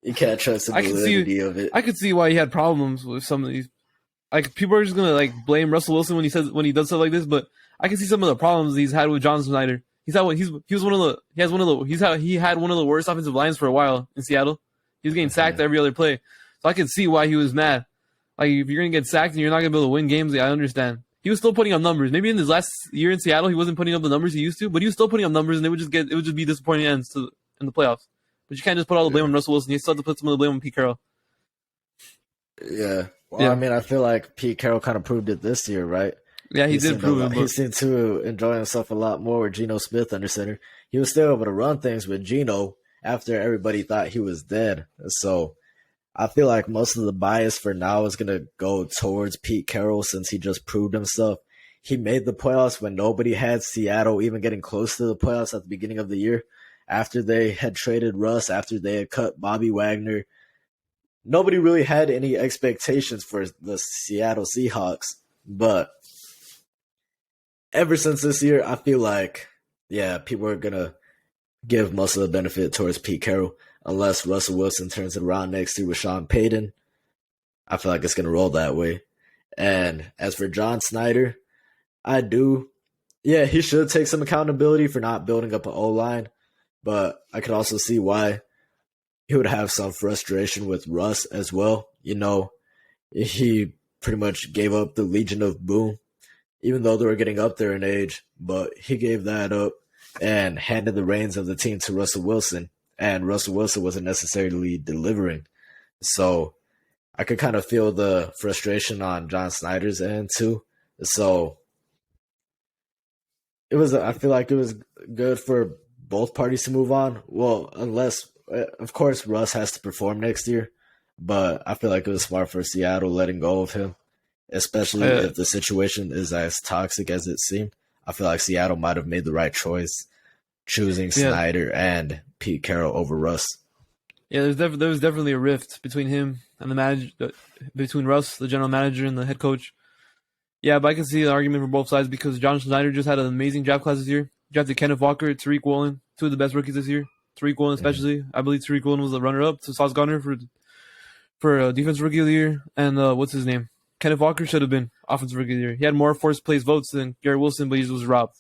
you can't trust the validity of it.
I could see why he had problems with some of these. Like, people are just gonna like blame Russell Wilson when he does stuff like this, but I can see some of the problems he's had with John Schneider. He had one of the worst offensive lines for a while in Seattle. He was getting sacked every other play, so I can see why he was mad. Like, if you're gonna get sacked and you're not gonna be able to win games, I understand. He was still putting up numbers. Maybe in his last year in Seattle, he wasn't putting up the numbers he used to, but he was still putting up numbers, and it would just be disappointing ends in the playoffs. But you can't just put all the blame on Russell Wilson. You still have to put some of the blame on Pete Carroll.
Yeah. Well, I mean, I feel like Pete Carroll kind of proved it this year, right?
Yeah, he did prove it.
He seemed to enjoy himself a lot more with Geno Smith under center. He was still able to run things with Geno after everybody thought he was dead. So I feel like most of the bias for now is going to go towards Pete Carroll, since he just proved himself. He made the playoffs when nobody had Seattle even getting close to the playoffs at the beginning of the year. After they had traded Russ, after they had cut Bobby Wagner, nobody really had any expectations for the Seattle Seahawks. But ever since this year, I feel like, people are going to give most of the benefit towards Pete Carroll, unless Russell Wilson turns it around next year with Sean Payton. I feel like it's going to roll that way. And as for John Schneider, he should take some accountability for not building up an O-line. but I could also see why he would have some frustration with Russ as well. He pretty much gave up the Legion of Boom, even though they were getting up there in age, but he gave that up and handed the reins of the team to Russell Wilson, and Russell Wilson wasn't necessarily delivering. So I could kind of feel the frustration on John Snyder's end too. So I feel like it was good for both parties to move on. Well, unless, of course, Russ has to perform next year, but I feel like it was smart for Seattle letting go of him, especially if the situation is as toxic as it seemed. I feel like Seattle might have made the right choice choosing Snyder and Pete Carroll over Russ.
Yeah, there was definitely a rift between him and the manager, between Russ, the general manager, and the head coach. Yeah, but I can see the argument from both sides because John Schneider just had an amazing draft class this year. He drafted Kenneth Walker, Tariq Woolen, two of the best rookies this year. Tariq Woolen especially. I believe Tariq Woolen was the runner-up to Sauce Gardner for Defensive Rookie of the Year. And what's his name? Kenneth Walker should have been Offensive Rookie of the Year. He had more first place votes than Garrett Wilson, but he was robbed.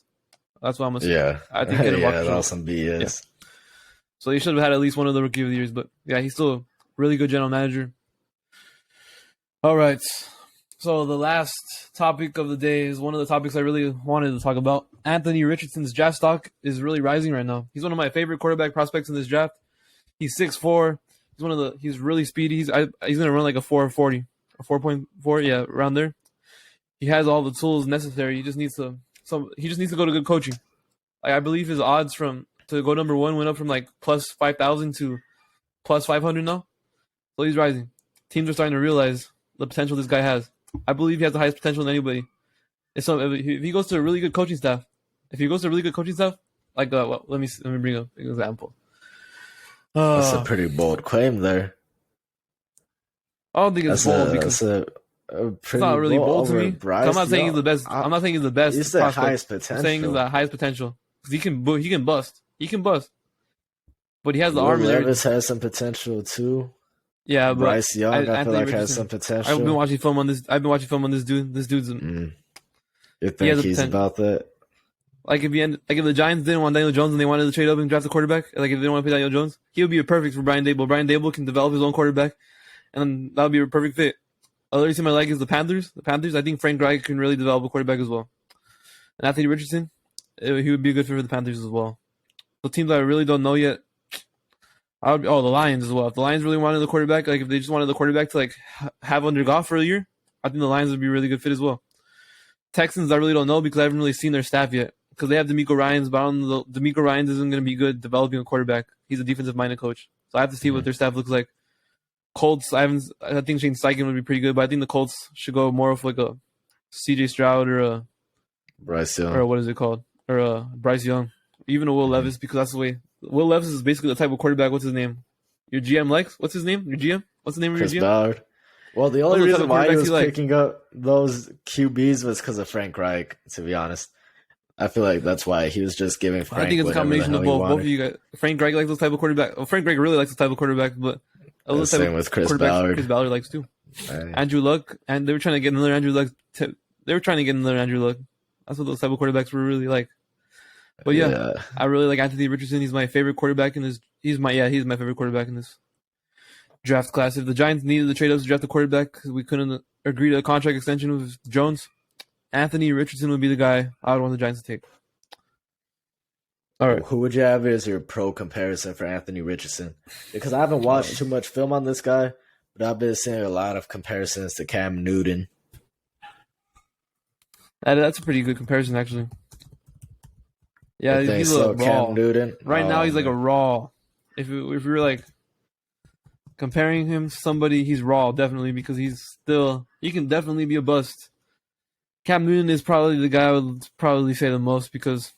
That's what I'm going to say.
Yeah.
I think Kenneth Walker
that's some BS.
Yeah. So he should have had at least one of the Rookie of the Years. But yeah, he's still a really good general manager. All right. So the last topic of the day is one of the topics I really wanted to talk about. Anthony Richardson's draft stock is really rising right now. He's one of my favorite quarterback prospects in this draft. He's 6'4". He's really speedy. He's going to run like a 4.40, a 4.4, yeah, around there. He has all the tools necessary. He just needs to go to good coaching. Like I believe his odds to go number one went up from like plus 5,000 to plus 500 now. So he's rising. Teams are starting to realize the potential this guy has. I believe he has the highest potential than anybody. If he goes to a really good coaching staff, like let me bring up an example.
That's a pretty bold claim there.
I don't think it's bold because it's not really bold to me. I'm not saying he's the best. I'm not saying he's the best.
He's the highest potential.
I'm saying he's the highest potential because he can bust. He can bust, but he has the arm.
Levis has some potential too.
Yeah, but
Bryce Young, I feel like has some potential.
I've been watching film on this dude. This dude's.
You think he's about that?
Like if the Giants didn't want Daniel Jones and they wanted to trade up and draft a quarterback, like if they didn't want to pay Daniel Jones, he would be perfect for Brian Dable. Brian Dable can develop his own quarterback, and that would be a perfect fit. Another team I like is the Panthers. The Panthers, I think Frank Reich can really develop a quarterback as well. And Anthony Richardson, he would be a good fit for the Panthers as well. The teams that I really don't know yet. The Lions as well. If the Lions really wanted the quarterback, like if they just wanted the quarterback to like have under Goff for a year, I think the Lions would be a really good fit as well. Texans, I really don't know because I haven't really seen their staff yet. Because they have D'Amico Ryans, but I don't know, D'Amico Ryans isn't going to be good developing a quarterback. He's a defensive-minded coach. So I have to see what their staff looks like. Colts, I think Shane Steichen would be pretty good, but I think the Colts should go more of like a CJ Stroud or a
Bryce Young.
Or what is it called? Or a Bryce Young. Even a Will Levis, because that's the way. Will Levis is basically the type of quarterback. What's his name? Your GM likes? What's his name? Your GM? What's the name of your GM?
Ballard. Well, the only reason why he was picking up those QBs was because of Frank Reich, to be honest. I feel like that's why he was just giving Frank.
I think it's a combination of both of you guys. Frank Reich likes those type of quarterback. Well, Frank Reich really likes this type of quarterback, but
same with Chris Ballard.
Chris Ballard likes too.
Right.
Andrew Luck, and they were trying to get another Andrew Luck. That's what those type of quarterbacks were really like. But yeah, I really like Anthony Richardson. He's my favorite quarterback in this. He's my favorite quarterback in this draft class. If the Giants needed to trade us to draft a quarterback because we couldn't agree to a contract extension with Jones, Anthony Richardson would be the guy I would want the Giants to take. All right.
Who would you have as your pro comparison for Anthony Richardson? Because I haven't watched too much film on this guy, but I've been seeing a lot of comparisons to Cam Newton.
That's a pretty good comparison, actually. Yeah, he's a raw.
Cam Newton.
Right now, he's like a raw. If we were like comparing him to somebody, he's raw, definitely, because he can definitely be a bust. Cam Newton is probably the guy I would probably say the most because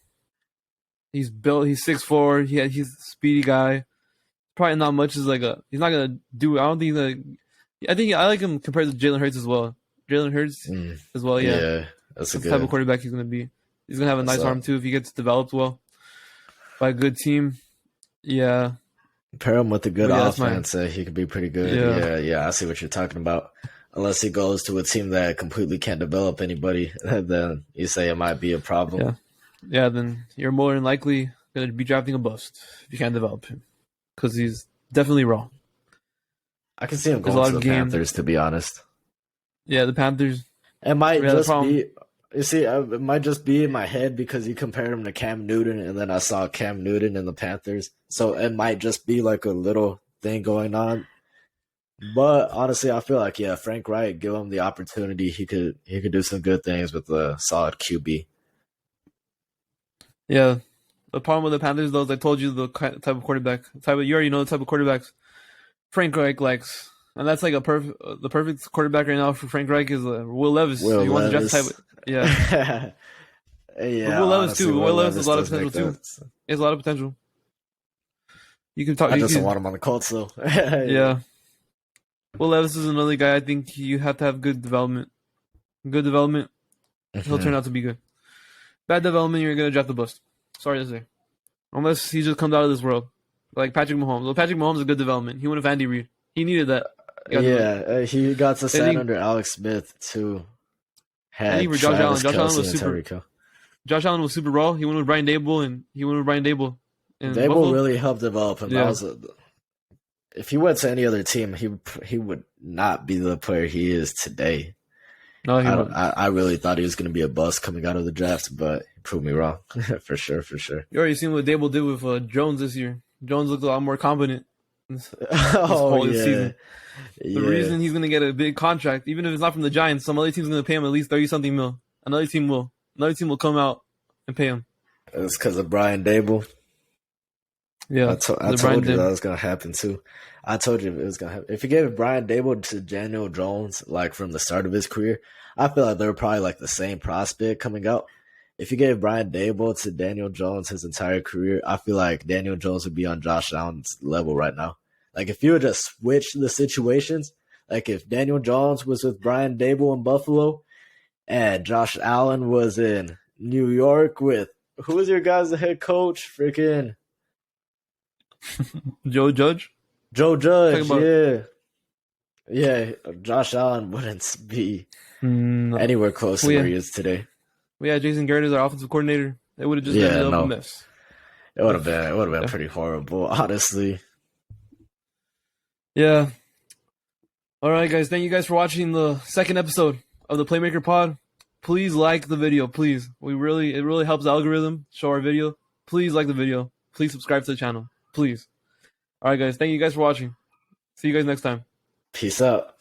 he's built. He's 6'4". He's a speedy guy. Probably not much is like he's not gonna do. I don't think I like him compared to Jalen Hurts as well. Jalen Hurts as well. Yeah, that's the type of quarterback he's gonna be. He's gonna have a nice arm too if he gets developed well by a good team. Yeah.
Pair him with a good offense, he could be pretty good. Yeah, I see what you're talking about. Unless he goes to a team that completely can't develop anybody, then you say it might be a problem.
Yeah, then you're more than likely gonna be drafting a bust if you can't develop him, because he's definitely raw.
I can see him
There's a
going
lot
to
of
the
game.
Panthers, to be honest.
Yeah, the Panthers.
It might
Yeah, the
just
problem-
be. You see, it might just be in my head because you compared him to Cam Newton, and then I saw Cam Newton in the Panthers, so it might just be like a little thing going on. But honestly, I feel like Frank Reich, give him the opportunity, he could do some good things with a solid QB.
Yeah, the problem with the Panthers, though, is I told you the type of quarterback. You already know the type of quarterbacks Frank Reich likes, and that's like the perfect quarterback right now for Frank Reich is Will Levis.
Will
He wants to draft the
Levis.
type. Yeah,
Yeah,
but Will Levis
honestly,
too. Will Levis has a lot of
does make
potential too.
that.
He has a lot of potential. You can talk.
I
you
just
can-
don't want him on the Colts, though.
Yeah. Will Levis is another guy I think you have to have good development. Good development, he'll turn out to be good. Bad development, you're going to draft the bust. Sorry to say. Unless he just comes out of this world. Like Patrick Mahomes. Well, Patrick Mahomes is a good development. He went with Andy Reid. He needed that.
He got to
I
stand
think-
under Alex Smith, too.
I think for Josh Allen. Josh Allen was super. Josh Allen was super raw. He went with Brian Dable, and
Dable
Buffalo.
really helped develop him.
Yeah.
If he went to any other team, he would not be the player he is today.
No, he wouldn't.
I really thought he was going to be a bust coming out of the draft, but he proved me wrong for sure.
You already seen what Dable did with Jones this year. Jones looked a lot more competent this season. The reason he's going to get a big contract, even if it's not from the Giants, some other team's going to pay him at least 30-something mil. Another team will come out and pay him.
It's because of Brian Dable.
Yeah,
I told you that was going to happen too. I told you it was going to happen. If you gave Brian Dable to Daniel Jones, like from the start of his career, I feel like they were probably like the same prospect coming out. If you gave Brian Dable to Daniel Jones his entire career, I feel like Daniel Jones would be on Josh Allen's level right now. Like if you would just switch the situations, like if Daniel Jones was with Brian Dable in Buffalo and Josh Allen was in New York with, who was your guys' head coach? Freaking
Joe Judge.
Joe Judge, yeah. Josh Allen wouldn't be anywhere close to where he is today.
We had Jason Garrett as our offensive coordinator. It would have just been a mess.
It would have been pretty horrible, honestly.
Yeah. All right, guys. Thank you guys for watching the second episode of the Playmaker Pod. Please like the video, please. It really helps the algorithm show our video. Please like the video. Please subscribe to the channel. Please. All right, guys. Thank you guys for watching. See you guys next time.
Peace out.